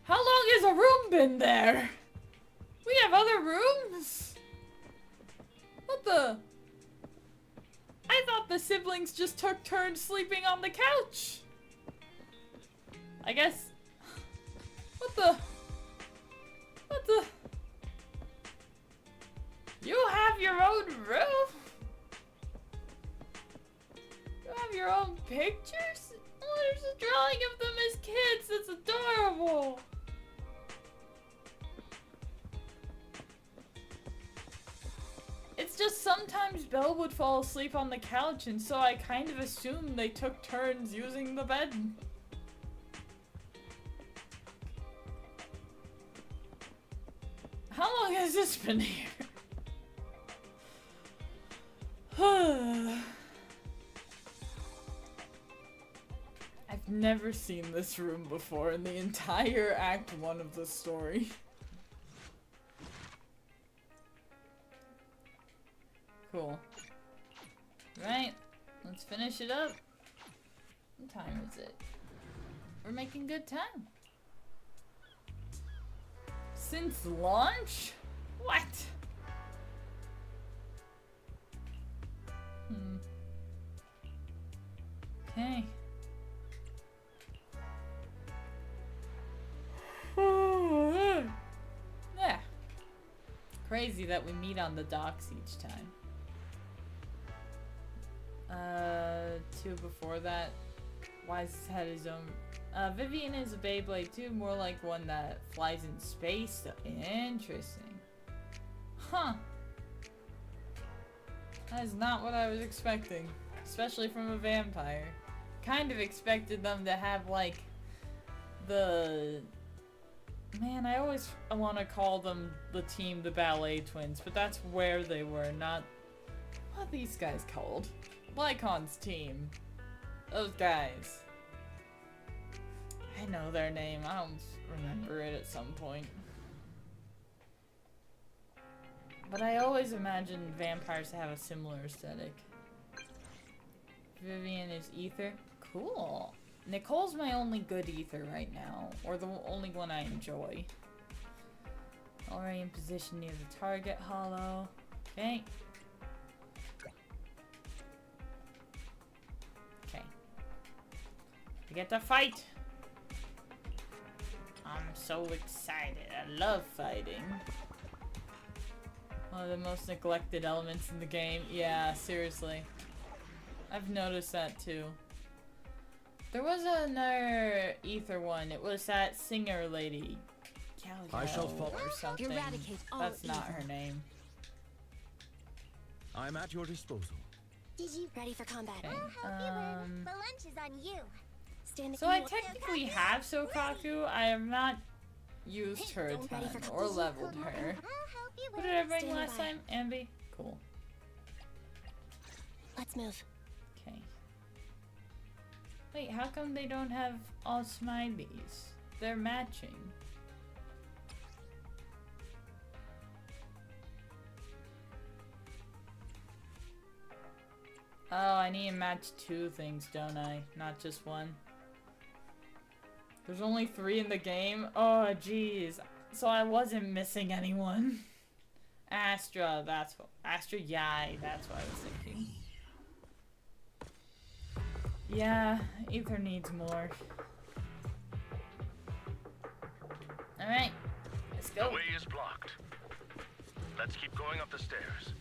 How long has a room been there? We have other rooms? What the? I thought the siblings just took turns sleeping on the couch. I guess. What the? What the? You have your own room? You have your own pictures? Oh, there's a drawing of them as kids. That's adorable. It's just sometimes Belle would fall asleep on the couch, and so I kind of assumed they took turns using the bed. How long has this been here? I've never seen this room before in the entire Act 1 of the story. Cool. Right, let's finish it up. What time is it? We're making good time. Since launch? What? Okay. Yeah. Crazy that we meet on the docks each time. Two before that. Wise had his own. Vivian is a Beyblade too, more like one that flies in space. Interesting. Huh. That is not what I was expecting. Especially from a vampire. Kind of expected them to have like the... Man, I always want to call them the team, the Ballet Twins, but that's where they were, not... What are these guys called? Lycon's team. Those guys. I know their name. I'll remember it at some point. But I always imagine vampires to have a similar aesthetic. Vivian is Ether. Cool. Nicole's my only good Ether right now. Or the only one I enjoy. Already in position near the target hollow. Okay. Okay. We get to fight! I'm so excited. I love fighting. One of the most neglected elements in the game. Yeah, seriously. I've noticed that too. There was another Ether one. It was that singer lady. I shall Galgao or something. Eradicate all That's not evil. her name. I'm at your disposal. Did you ready for combat? Okay, The lunch is on you. Stand so I technically have Sokaku. I have not used her a Don't ready ton for or leveled her. I'll help you What with did I bring Standing last by. time? Anby? Cool. Let's move. Okay. Wait, how come they don't have all smileys? They're matching. Oh, I need to match 2 things, don't I? Not just one. There's only 3 in the game? Oh, jeez. So I wasn't missing anyone. Astra, that's what. Astra Yai, that's what I was thinking. Yeah, Ether needs more. Alright, let's go. The way is blocked. Let's keep going up the stairs.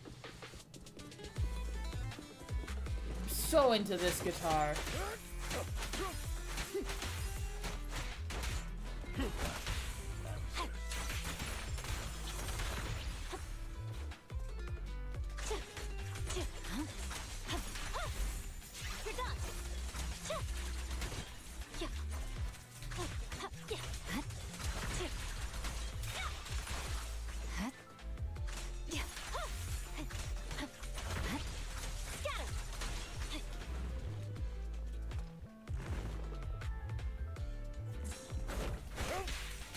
I'm so into this guitar. You're done.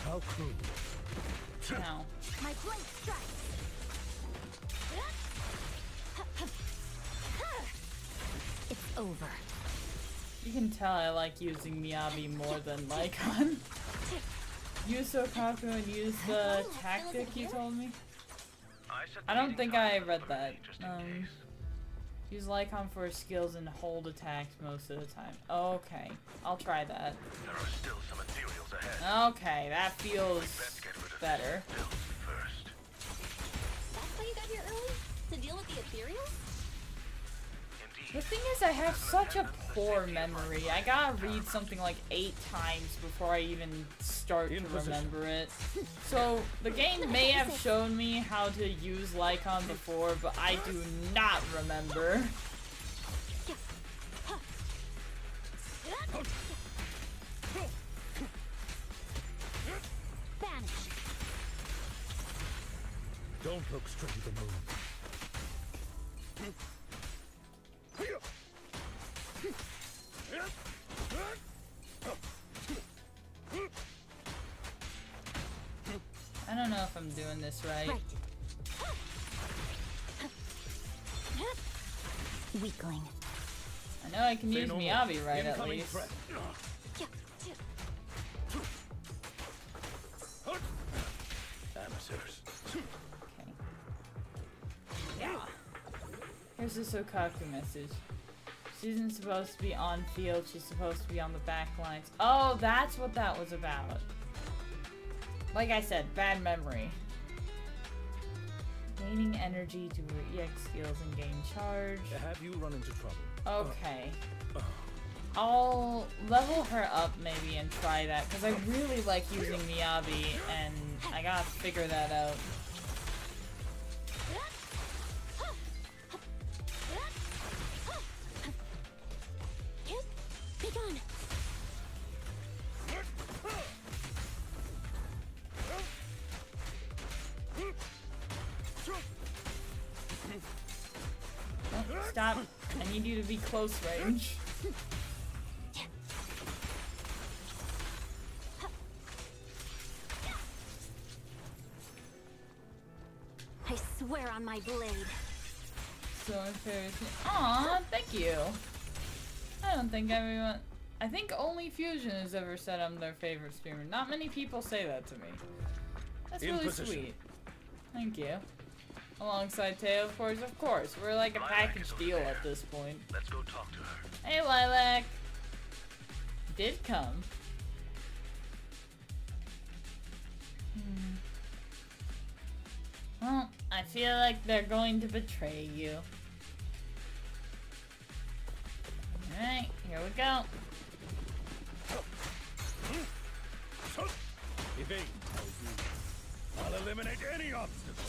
How cruel. Now. My blade strikes. It's over. You can tell I like using Miyabi more than Lycon. Use Sokaku and use the tactic you told me. I don't think I read that. Use Lycon for his skills and hold attacks most of the time. Okay, I'll try that. There are still some materials ahead. Okay, that feels better. First. That's why you got here early? To deal with the ethereal? The thing is, I have such a poor memory. I gotta read something like 8 times before I even start to remember it. So, the game may have shown me how to use Lycon before, but I do not remember. Vanish. Don't look straight at the moon. I don't know if I'm doing this right. Right. Weakling. I know I can use Miyabi right at Incoming least. threat. Amateurs. Okay. Yeah. Here's the Sokaku message. She isn't supposed to be on field, she's supposed to be on the back lines. Oh, that's what that was about. Like I said, bad memory. Gaining energy to EX skills and gain charge. Have you run into trouble? Okay. I'll level her up maybe and try that, because I really like using Miyabi, and I gotta figure that out. Be gone. Oh, stop. I need you to be close range. I swear on my blade. So embarrassing. Aw, thank you. I don't think everyone... I think only Fusion has ever said I'm their favorite streamer. Not many people say that to me. That's In really position. sweet. Thank you. Alongside Teyo, of course. We're like a package deal at this point. Let's go talk to her. Hey, Lilac! Did come. Well, I feel like they're going to betray you. Alright, here we go. Evade. I'll eliminate any obstacle.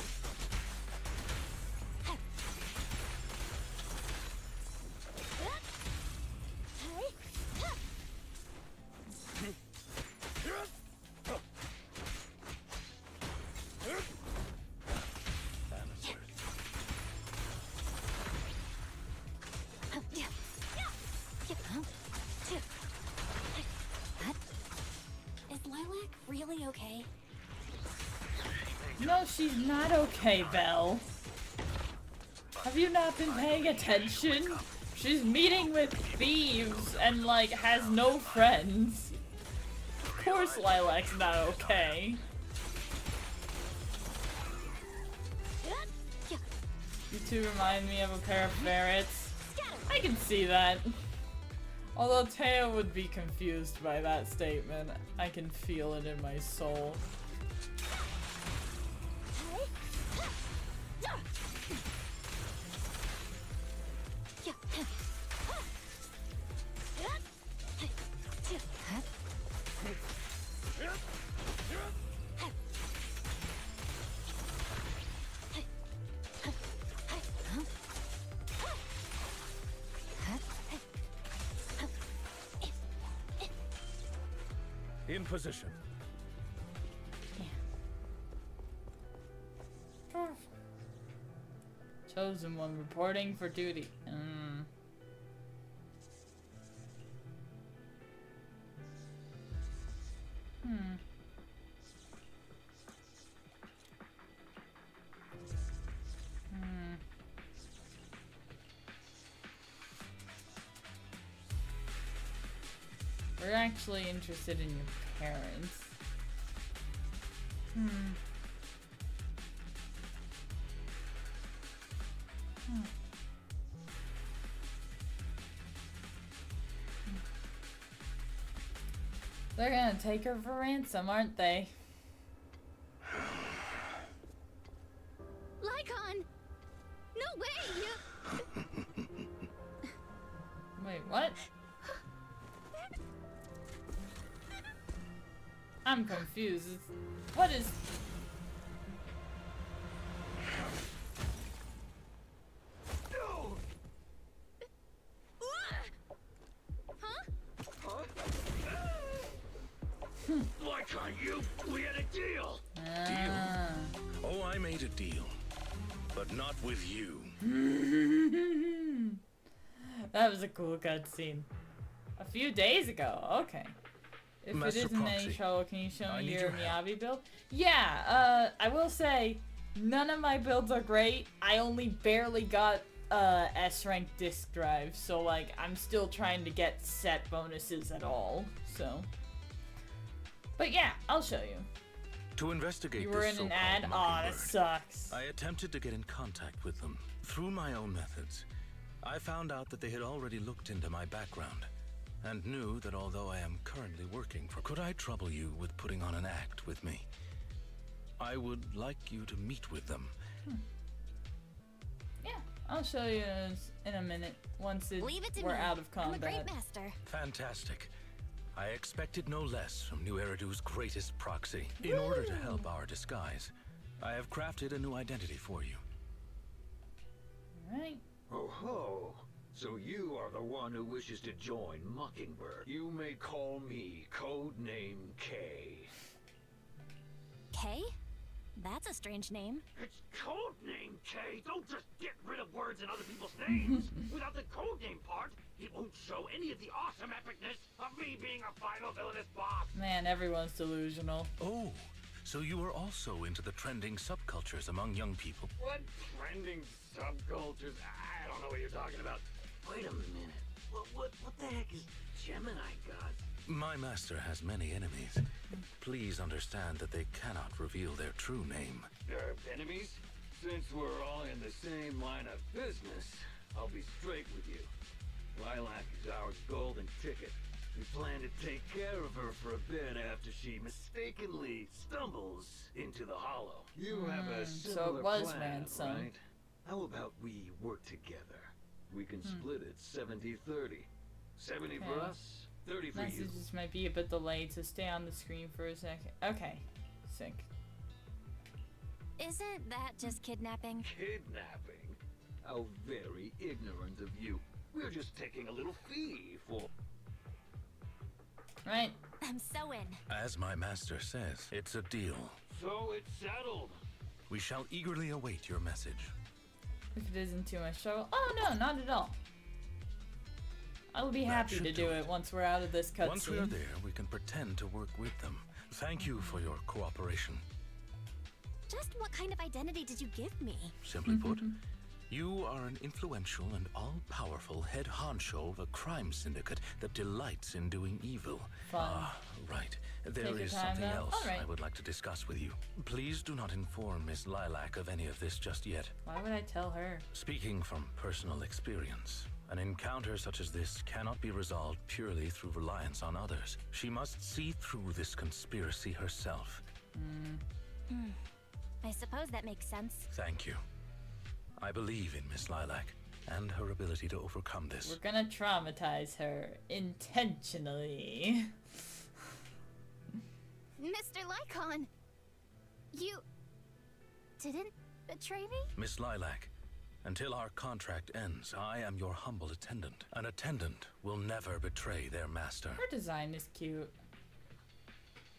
Is Lilac really okay? No, she's not okay, Belle. Have you not been paying attention? She's meeting with thieves and, like, has no friends. Of course Lilac's not okay. You two remind me of a pair of ferrets. I can see that. Although Teyo would be confused by that statement. I can feel it in my soul. In position. Chosen one reporting for duty. We're actually interested in your parents. They're gonna take her for ransom, aren't they? Lycon! No way! Wait, what? I'm confused. What is... Why can't you? We had a deal. Deal? Oh, I made a deal, but not with you. That was a cool cutscene. A few days ago. Okay. If Master it isn't Proxy, any trouble, can you show I me need your your help. Miyabi build? Yeah, I will say, none of my builds are great. I only barely got S-rank disk drive, so like, I'm still trying to get set bonuses at all, so. But yeah, I'll show you. To investigate You were this in an so-called ad? Aw, that Mockingbird, sucks. I attempted to get in contact with them. Through my own methods, I found out that they had already looked into my background and knew that although I am currently working for... Could I trouble you with putting on an act with me? I would like you to meet with them. Yeah, I'll show you in a minute, once Leave it to we're me. out of I'm a combat. great master. Fantastic. I expected no less from New Eridu's greatest proxy. In order to help our disguise, I have crafted a new identity for you. Alright. Oh ho! So you are the one who wishes to join Mockingbird. You may call me Codename K. K? That's a strange name. It's Codename K! Don't just get rid of words in other people's names! Without the codename part, it won't show any of the awesome epicness of me being a final villainous boss! Man, everyone's delusional. Oh, so you are also into the trending subcultures among young people. What trending subcultures? I don't know what you're talking about. Wait a minute. What the heck is Gemini God? My master has many enemies. Please understand that they cannot reveal their true name. Enemies? Since we're all in the same line of business, I'll be straight with you. Lilac is our golden ticket. We plan to take care of her for a bit after she mistakenly stumbles into the hollow. You have a similar so it was plan, ransom. right? How about we work together? We can split it 70-30. 70 for Okay. us, 30 for you. Messages might be a bit delayed, so stay on the screen for a second. Okay. Sick. Isn't that just kidnapping? Kidnapping? How very ignorant of you. We're just taking a little fee for... Right. I'm so in. As my master says, it's a deal. So it's settled. We shall eagerly await your message. If it isn't too much trouble. Oh no, not at all. I will be happy to do it once we're out of this cutscene. Once we are there, we can pretend to work with them. Thank you for your cooperation. Just what kind of identity did you give me? Simply put, you are an influential and all-powerful head honcho of a crime syndicate that delights in doing evil. Fun. Ah, right. There Take your is time, something though. else All right. I would like to discuss with you. Please do not inform Miss Lilac of any of this just yet. Why would I tell her? Speaking from personal experience, an encounter such as this cannot be resolved purely through reliance on others. She must see through this conspiracy herself. I suppose that makes sense. Thank you. I believe in Miss Lilac and her ability to overcome this. We're gonna traumatize her intentionally. Mr. Lycon, you didn't betray me? Miss Lilac, until our contract ends, I am your humble attendant. An attendant will never betray their master. Her design is cute.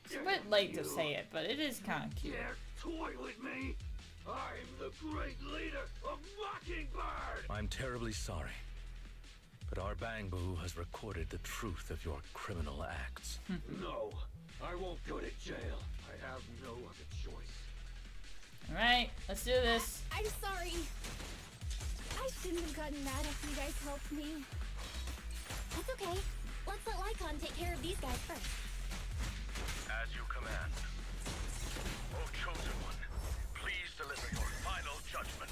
It's a bit late to say it, but it is kind of cute. Dare toy with me? I'm the great leader of Mockingbird! I'm terribly sorry, but our Bangbu has recorded the truth of your criminal acts. No, I won't go to jail. I have no other choice. Alright, let's do this. I'm sorry. I shouldn't have gotten mad after you guys helped me. That's okay. Let's let Lycon take care of these guys first. As you command. O Chosen One, please deliver your final judgment.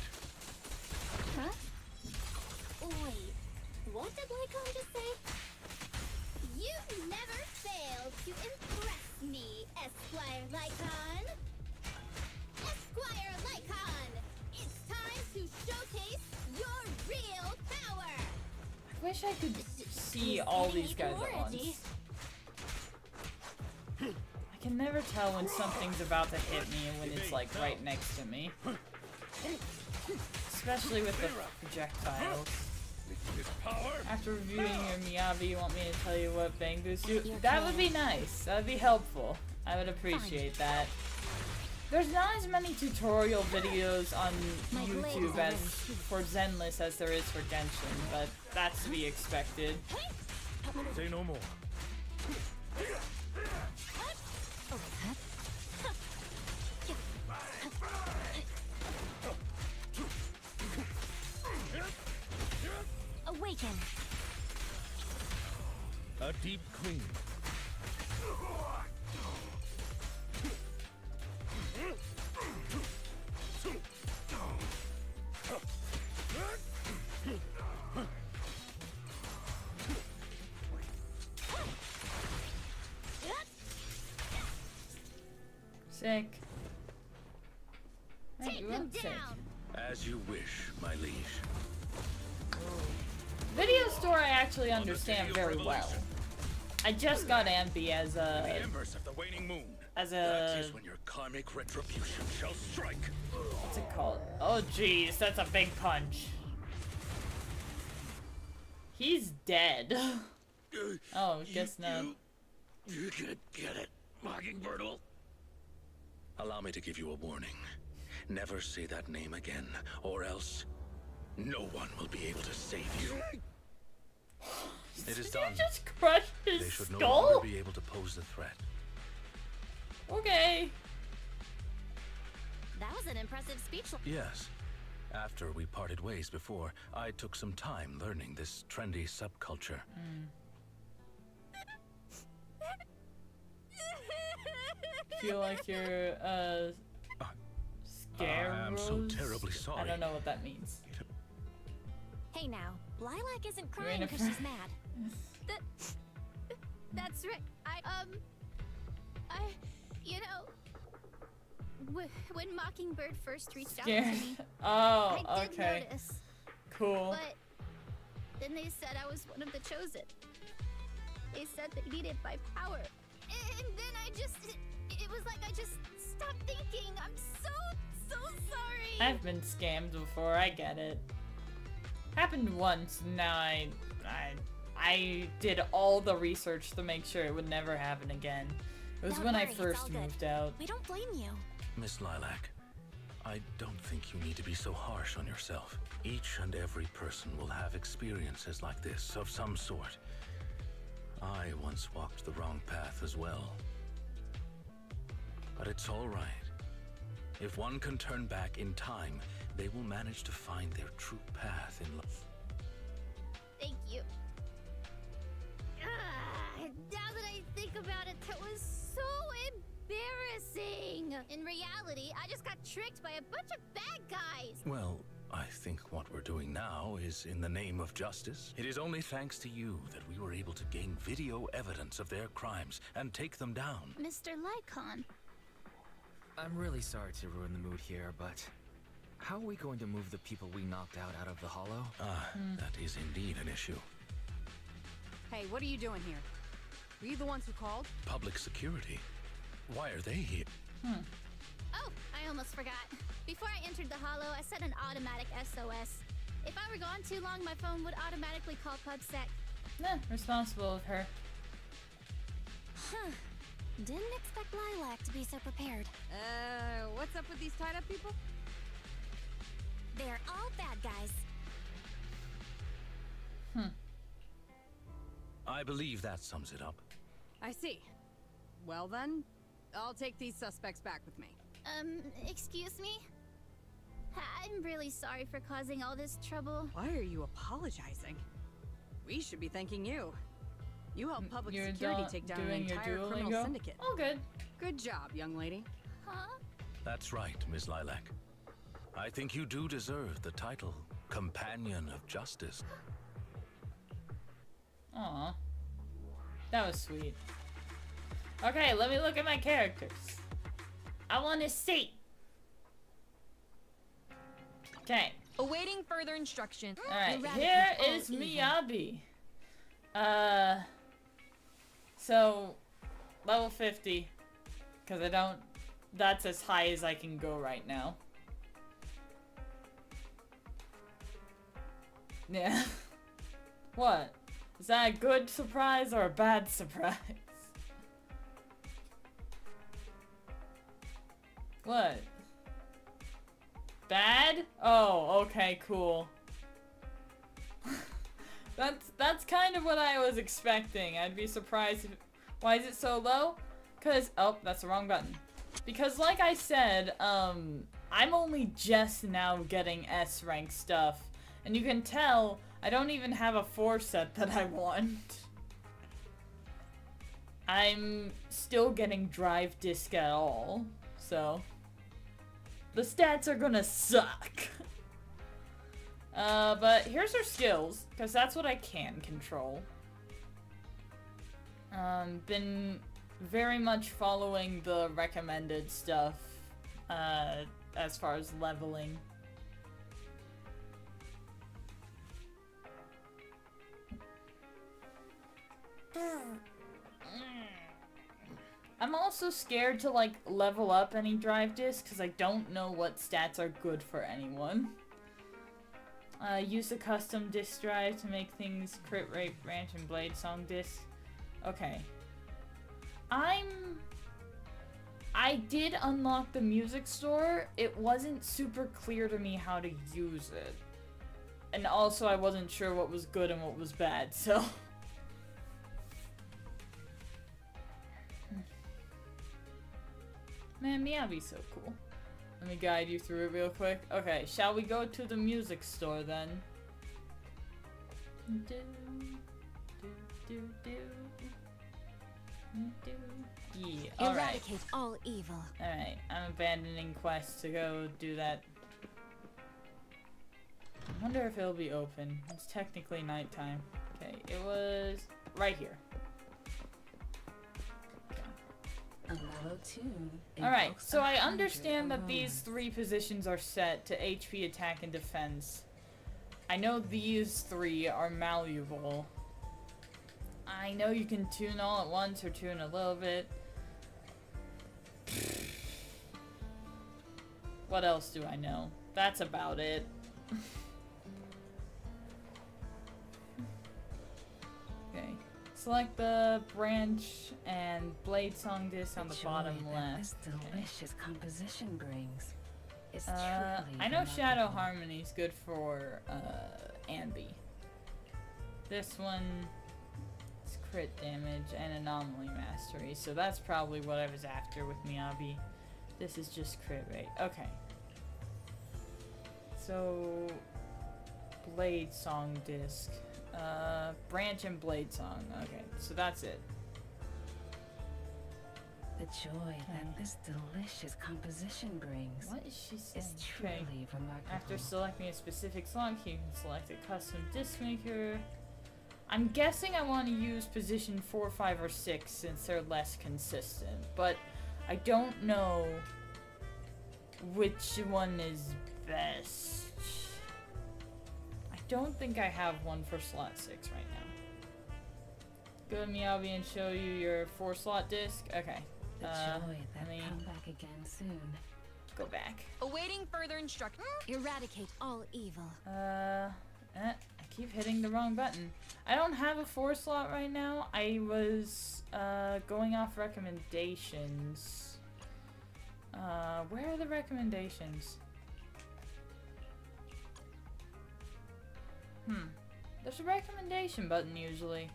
Huh? Wait, what did Lycon just say? You never fail to impress me, Esquire Lycon. Esquire Lycon, it's time to showcase your real power. I wish I could see all these guys at once. I can never tell when something's about to hit me and when it's like right next to me. Especially with the projectiles. After reviewing your Miyabi, you want me to tell you what Bangus do? That would be nice. That would be helpful. I would appreciate that. There's not as many tutorial videos on YouTube as for Zenless as there is for Genshin, but that's to be expected. Say no more. Awaken. A deep clean. Sick. Right, Take you them are sick. down. As you wish, my liege. Video store I actually understand very well. I just got Anby as The a embers of the waning moon. as That a is when your karmic retribution shall strike. what's it called? Oh jeez, that's a big punch. He's dead. Oh, guess not. You could get it, Mockingbird. Allow me to give you a warning. Never say that name again, or else no one will be able to save you. It is Did done. you just crush his They should no skull? longer be able to pose the threat. Okay. That was an impressive speech. Yes. After we parted ways before, I took some time learning this trendy subculture. Feel like you're scared. I'm so terribly sorry. I don't know what that means. Hey now, Lilac isn't You're crying in a because she's mad. That's right. You know, when Mockingbird first reached out to Scared. me, Oh, I did okay. notice. Cool. But then they said I was one of the chosen. They said they needed my power. And then it was like I just stopped thinking. I'm so sorry. I've been scammed before, I get it. Happened once, now I did all the research to make sure it would never happen again. It was Don't when I worry, it's all first good. moved out. We don't blame you. Miss Lilac, I don't think you need to be so harsh on yourself. Each and every person will have experiences like this of some sort. I once walked the wrong path as well. But it's all right. If one can turn back in time, they will manage to find their true path in life. Thank you. Now that I think about it, that was so embarrassing. In reality, I just got tricked by a bunch of bad guys. Well, I think what we're doing now is in the name of justice. It is only thanks to you that we were able to gain video evidence of their crimes and take them down. Mr. Lycon. I'm really sorry to ruin the mood here, but how are we going to move the people we knocked out of the hollow? That is indeed an issue. Hey, what are you doing here? Were you the ones who called? Public security. Why are they here? Oh, I almost forgot. Before I entered the hollow, I set an automatic SOS. If I were gone too long, my phone would automatically call PubSec. Responsible of her. Huh. Didn't expect Lilac to be so prepared. What's up with these tied-up people? They're all bad guys. I believe that sums it up. I see. Well then, I'll take these suspects back with me. Excuse me? I'm really sorry for causing all this trouble. Why are you apologizing? We should be thanking you. You helped public security take down an entire criminal syndicate. Oh, good. Good job, young lady. Huh? That's right, Miss Lilac. I think you do deserve the title Companion of Justice. Aw. That was sweet. Okay, let me look at my characters. I want to see. Okay. Awaiting further instruction. Alright, here is Miyabi. So, level 50. Because I don't... That's as high as I can go right now. Yeah. What? Is that a good surprise or a bad surprise? What? Bad? Oh, okay, cool. That's kind of what I was expecting. I'd be surprised if... Why is it so low? Cause... Oh, that's the wrong button. Because like I said, I'm only just now getting S rank stuff. And you can tell I don't even have a 4 set that I want. I'm still getting drive disc at all. So... The stats are gonna suck. But here's her skills, because that's what I can control. Been very much following the recommended stuff, as far as leveling. I'm also scared to, like, level up any drive discs, because I don't know what stats are good for anyone. Use a custom disc drive to make things crit rate, branch, and blade song disc. Okay. I did unlock the music store. It wasn't super clear to me how to use it. And also I wasn't sure what was good and what was bad, so... Man, Miyabi's so cool. Let me guide you through it real quick. Okay, shall we go to the music store then? Yeah, alright. Eradicate all evil. Alright, I'm abandoning quest to go do that. I wonder if it'll be open. It's technically nighttime. Okay, it was right here. A mellow tune. Alright, so I understand that these 3 positions are set to HP, attack, and defense. I know these 3 are malleable. I know you can tune all at once or tune a little bit. What else do I know? That's about it. Okay. Select the branch and blade song disc on the bottom left. This delicious composition brings. Is I know Shadow Harmony's good for Anby. This one is crit damage and anomaly mastery, so that's probably what I was after with Miyabi. This is just crit rate. Okay. So blade song disc. Branch and blade song. Okay, so that's it. The joy that this delicious composition brings. What is she saying? Is truly remarkable. After selecting a specific song, you can select a custom disc maker. I'm guessing I want to use position 4, 5, or 6 since they're less consistent, but I don't know which one is best. I don't think I have one for slot 6 right now. Go to Miyabi and show you your 4-slot disc. Okay. The joy that come back again soon. Go back. Awaiting further instructions. Eradicate all evil. I keep hitting the wrong button. I don't have a 4-slot right now. I was going off recommendations. Where are the recommendations? There's a recommendation button usually.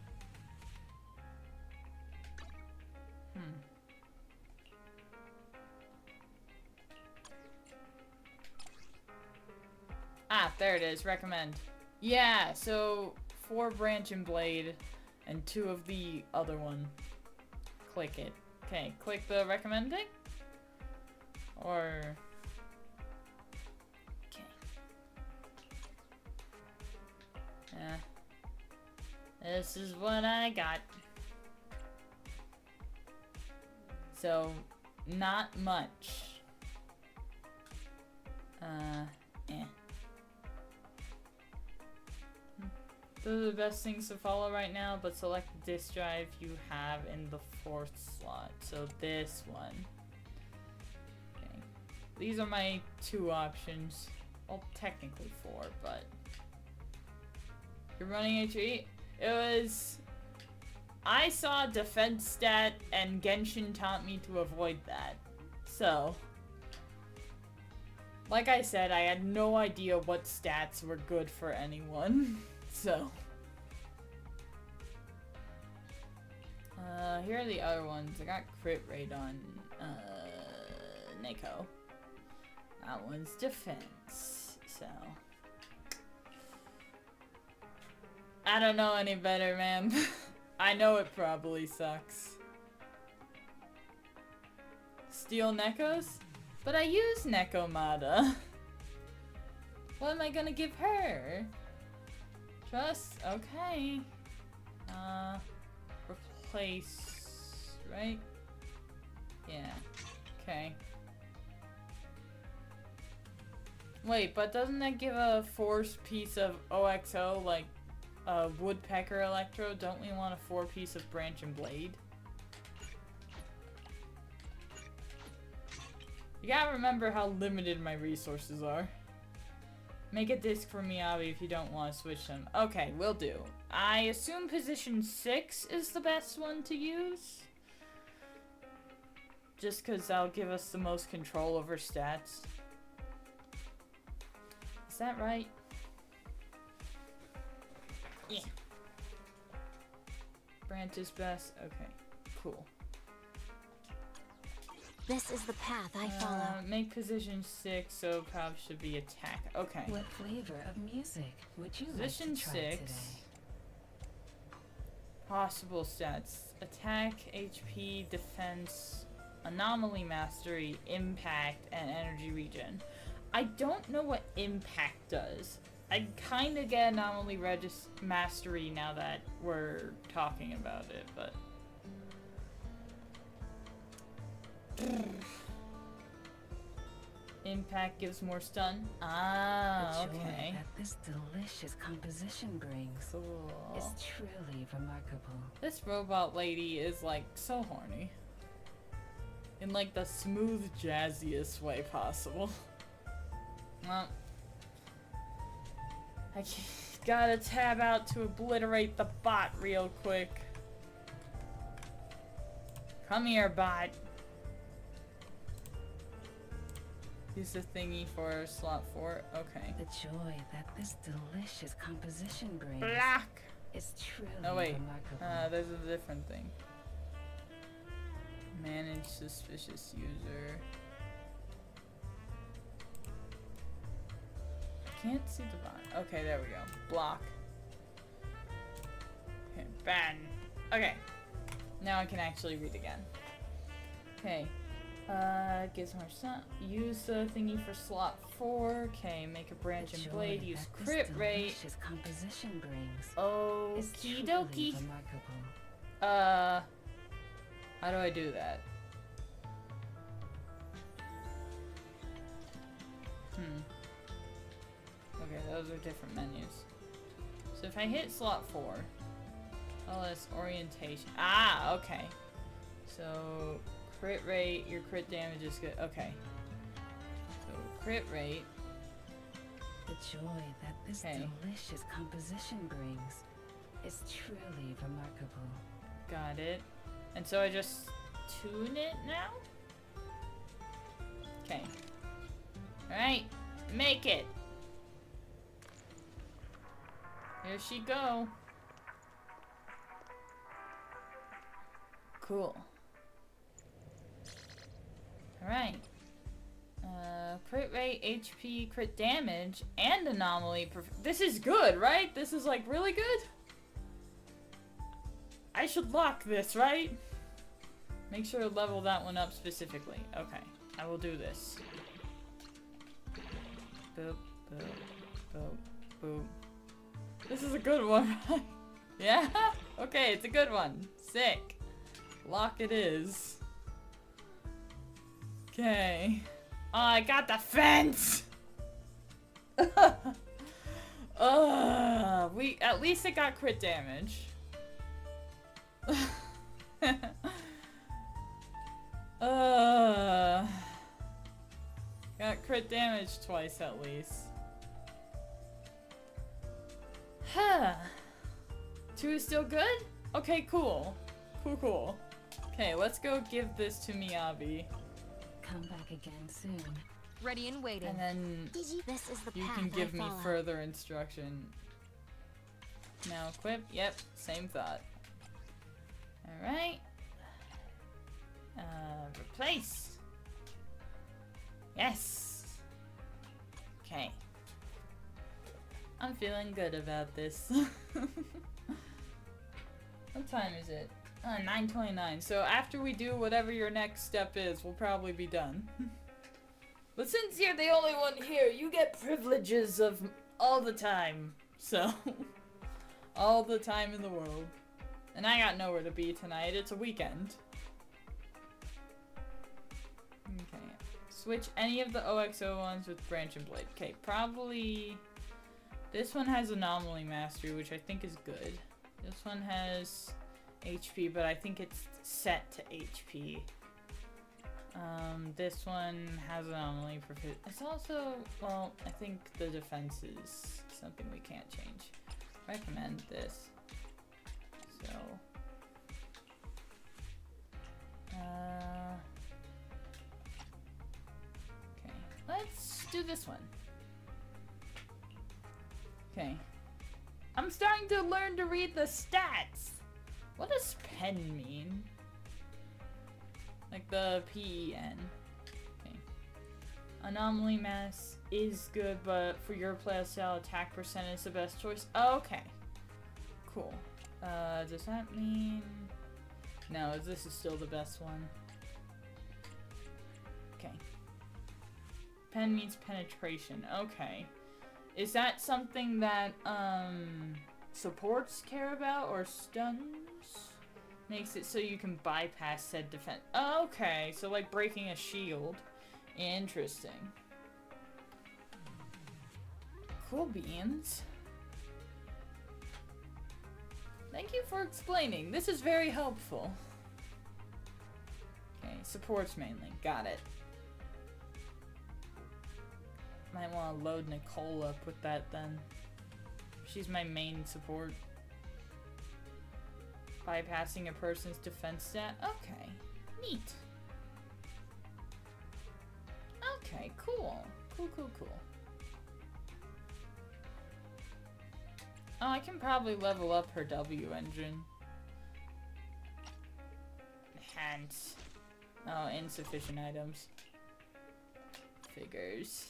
Ah, there it is. Recommend. Yeah, so 4 branch and blade and 2 of the other one. Click it. Okay, click the recommending? Or... okay. This is what I got. So, not much. Those are the best things to follow right now, but select the disk drive you have in the 4th slot. So this one. Okay. These are my 2 options. Well, technically 4, but... you're running HE? It was... I saw defense stat, and Genshin taught me to avoid that. So... like I said, I had no idea what stats were good for anyone. So... here are the other ones. I got crit rate on, Neko. That one's defense, so... I don't know any better, man. I know it probably sucks. Steal Neko's? But I use Nekomata. What am I gonna give her? Trust? Okay. Replace, right? Yeah. Okay. Wait, but doesn't that give a force piece of OXO, like a woodpecker electro? Don't we want a 4-piece of branch and blade? You gotta remember how limited my resources are. Make a disc for Miyabi if you don't want to switch them. Okay, will do. I assume position 6 is the best one to use. Just because that'll give us the most control over stats. Is that right? Yeah. Branch is best? Okay, cool. This is the path I follow. Make position 6, so probably should be attack. Okay. What flavor of music would you position like to try 6. today? Possible stats. Attack, HP, defense, anomaly mastery, impact, and energy regen. I don't know what impact does. I kind of get anomaly mastery now that we're talking about it, but... Impact gives more stun. Ah, The joy okay. that this delicious composition brings Cool. is truly remarkable. This robot lady is like so horny. In like the smooth, jazziest way possible. Well, I gotta tab out to obliterate the bot real quick. Come here, bot. Use the thingy for slot 4. Okay. The joy that this delicious composition brings Black. is truly Oh wait. remarkable. There's a different thing. Manage suspicious user. Can't see the bot. Okay, there we go. Block. Okay, ban. Okay. Now I can actually read again. Okay. Gives more stun. Use the thingy for slot 4. Okay, make a branch and blade. Use crit rate. Composition brings Okie dokie. remarkable. How do I do that? Okay, those are different menus. So if I hit slot 4, LS orientation. Ah, okay. So crit rate, your crit damage is good. Okay. So crit rate. The joy that this delicious composition brings is truly remarkable. Got it. And so I just tune it now? Okay. Alright. Make it. Here she go. Cool. Alright. Crit rate, HP, crit damage, and anomaly. This is good, right? This is like really good? I should lock this, right? Make sure to level that one up specifically. Okay. I will do this. Boop, boop, boop, boop. This is a good one, right? Yeah? Okay, it's a good one. Sick. Lock it is. Okay. Oh, I got the fence! At least it got crit damage. Got crit damage twice at least. Huh. 2 is still good? Okay, cool. Cool. Okay, let's go give this to Miyabi. Come back again soon. Ready and waiting. And then This is the you path can give I me follow. further instruction. Now equip. Yep, same thought. Alright. Replace. Yes. Okay. I'm feeling good about this. What time is it? 9:29. So after we do whatever your next step is, we'll probably be done. But since you're the only one here, you get privileges of all the time. So, all the time in the world. And I got nowhere to be tonight. It's a weekend. Okay. Switch any of the OXO ones with Branch and Blade. Okay, probably... This one has Anomaly Mastery, which I think is good. This one has HP, but I think it's set to HP. This one has Anomaly Proficiency. It's also, well, I think the defense is something we can't change. Recommend this. So, okay, let's do this one. Okay. I'm starting to learn to read the stats. What does pen mean? Like the P-E-N. Okay. Anomaly mass is good, but for your playstyle, attack percent is the best choice. Okay. Cool. Does that mean... No, this is still the best one. Okay. Pen means penetration. Okay. Is that something that, supports care about, or stuns? Makes it so you can bypass said defense. Okay, so like breaking a shield. Interesting. Cool beans. Thank you for explaining. This is very helpful. Okay, supports mainly. Got it. Might want to load Nicole up with that then. She's my main support. Bypassing a person's defense stat. Okay. Neat. Okay, cool. Cool. Oh, I can probably level up her W engine. Hence. Oh, insufficient items. Figures.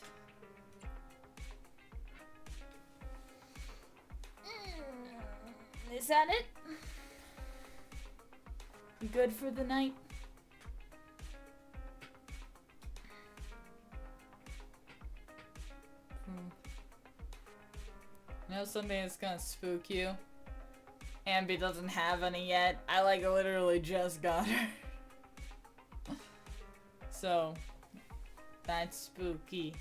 Is that it? Good for the night? You know something that's gonna spook you? Anby doesn't have any yet. I like literally just got her. So, that's spooky.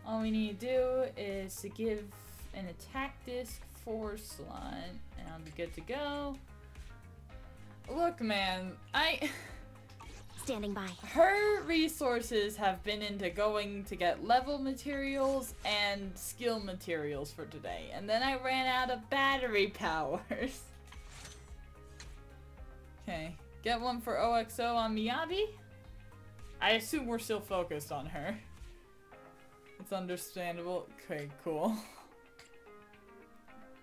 All we need to do is to give an attack disc 4 slot, and I'll be good to go. Look, man, Standing by. Her resources have been into going to get level materials and skill materials for today, and then I ran out of battery powers. Okay, get one for OXO on Miyabi? I assume we're still focused on her. It's understandable. Okay, cool.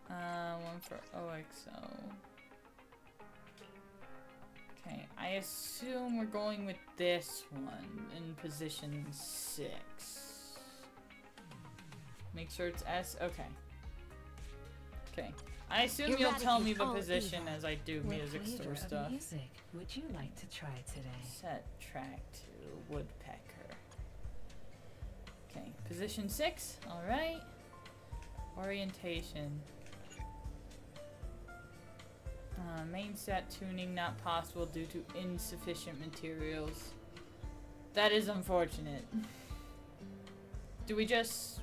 One for OXO. Okay, I assume we're going with this one in position 6. Make sure it's S. Okay. Okay. I assume you'll tell me the position as I do music store stuff. Music would you like to try today? Set track to Woodpecker. Okay, position 6. Alright. Orientation. Main set tuning not possible due to insufficient materials. That is unfortunate. Do we just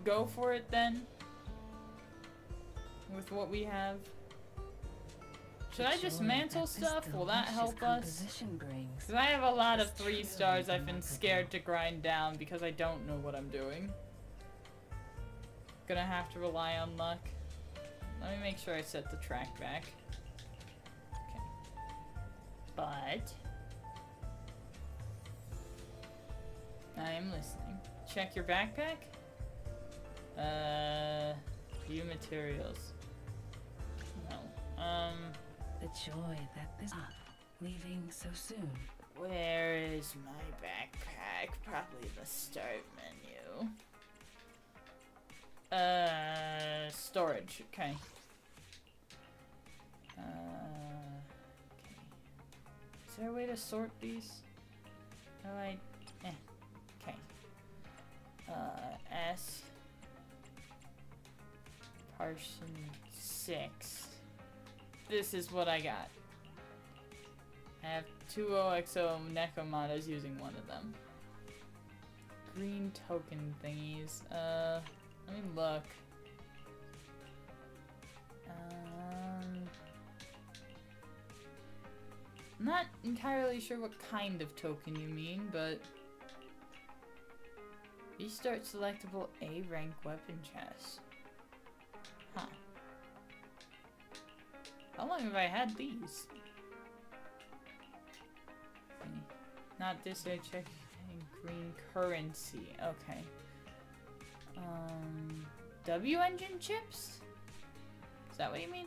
go for it then? With what we have? Should I dismantle stuff? Will that help us? Because I have a lot of 3 stars I've been scared to grind down because I don't know what I'm doing. Gonna have to rely on luck. Let me make sure I set the track back. But I am listening. Check your backpack. View materials. No. The joy that this leaving so soon. Where is my backpack? Probably the start menu. Storage. Okay. Is there a way to sort these? Alright. Okay. S. Partition 6. This is what I got. I have 2 OXO Nekomatas using one of them. Green token thingies. Let me look. I'm not entirely sure what kind of token you mean, but restart selectable A rank weapon chest. Huh. How long have I had these? Okay. Not this, I check green currency. Okay. W engine chips? Is that what you mean?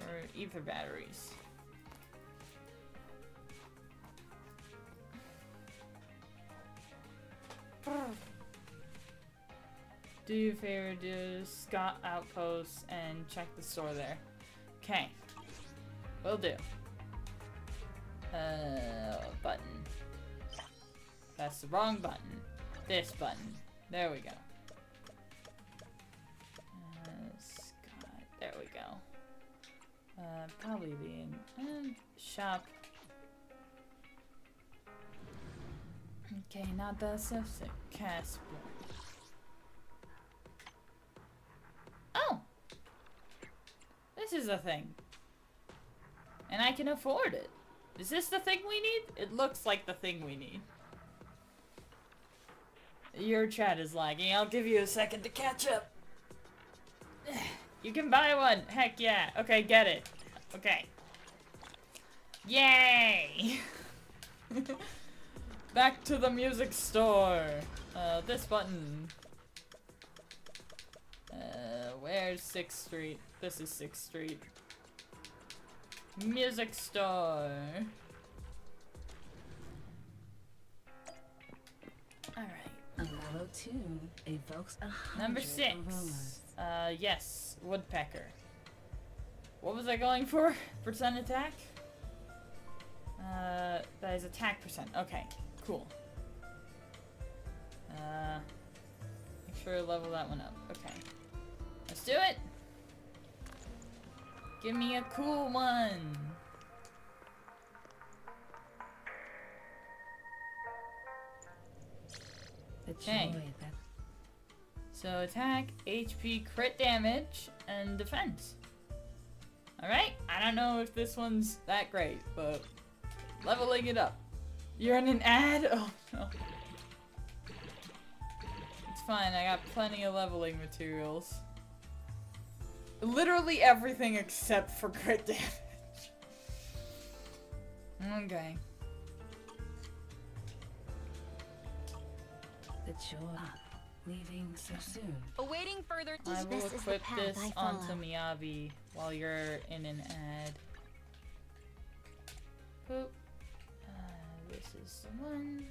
Or ether batteries? Do you a favor, do Scott Outpost and check the store there. Okay. Will do. Button. That's the wrong button. This button. There we go. Scott. There we go. Probably the shop. Okay, not that stuff's a Casper. Oh! This is a thing. And I can afford it. Is this the thing we need? It looks like the thing we need. Your chat is lagging. I'll give you a second to catch up. You can buy one. Heck yeah. Okay, get it. Okay. Yay! Back to the music store. This button. Where's 6th Street? This is 6th Street. Music store. Alright. A mellow tune evokes 100 Number 6. aromas. Yes. Woodpecker. What was I going for? Percent attack? That is attack percent. Okay. Cool. Make sure to level that one up. Okay. Let's do it! Give me a cool one! Okay. So attack, HP, crit damage, and defense. Alright, I don't know if this one's that great, but leveling it up. You're in an ad? Oh no. It's fine, I got plenty of leveling materials. Literally everything except for crit damage. Okay. The joy leaving so soon. Awaiting further. I will This is equip the path this I follow. onto Miyabi while you're in an ad. Boop. This is the one.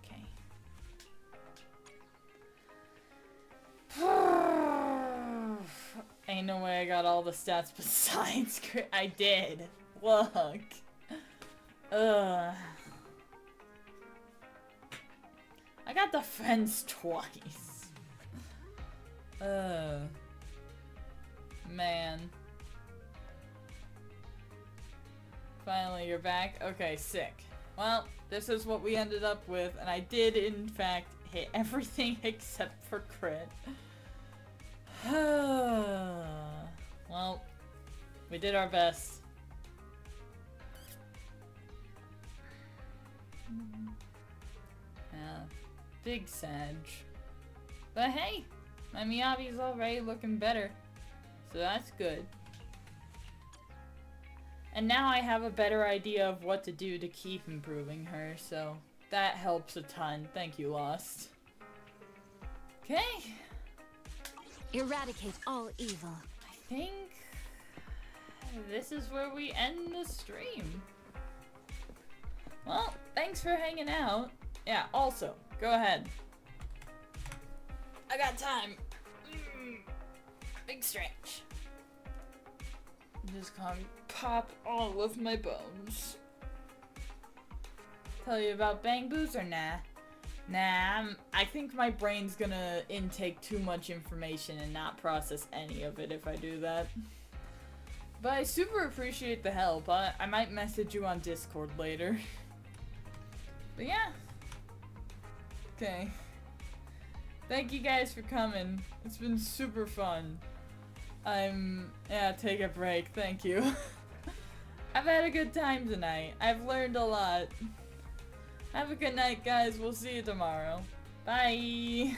Okay. Ain't no way I got all the stats besides crit. I did. Look. Ugh. I got defense twice. Man. Finally, you're back? Okay, sick. Well, this is what we ended up with, and I did, in fact, hit everything except for crit. Well, we did our best. Yeah, big Sag. But hey, my Miyabi's already looking better, so that's good. And now I have a better idea of what to do to keep improving her, so that helps a ton. Thank you, Lost. Okay. Eradicate all evil. I think this is where we end the stream. Well, thanks for hanging out. Yeah, also, go ahead. I got time. Big stretch. I'm just gonna pop all of my bones. Tell you about Bang Boos or nah? Nah, I think my brain's gonna intake too much information and not process any of it if I do that. But I super appreciate the help. I might message you on Discord later. But yeah. Okay. Thank you guys for coming. It's been super fun. Yeah, take a break. Thank you. I've had a good time tonight. I've learned a lot. Have a good night, guys. We'll see you tomorrow. Bye.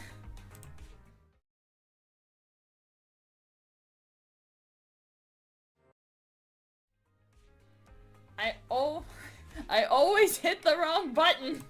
I always hit the wrong button.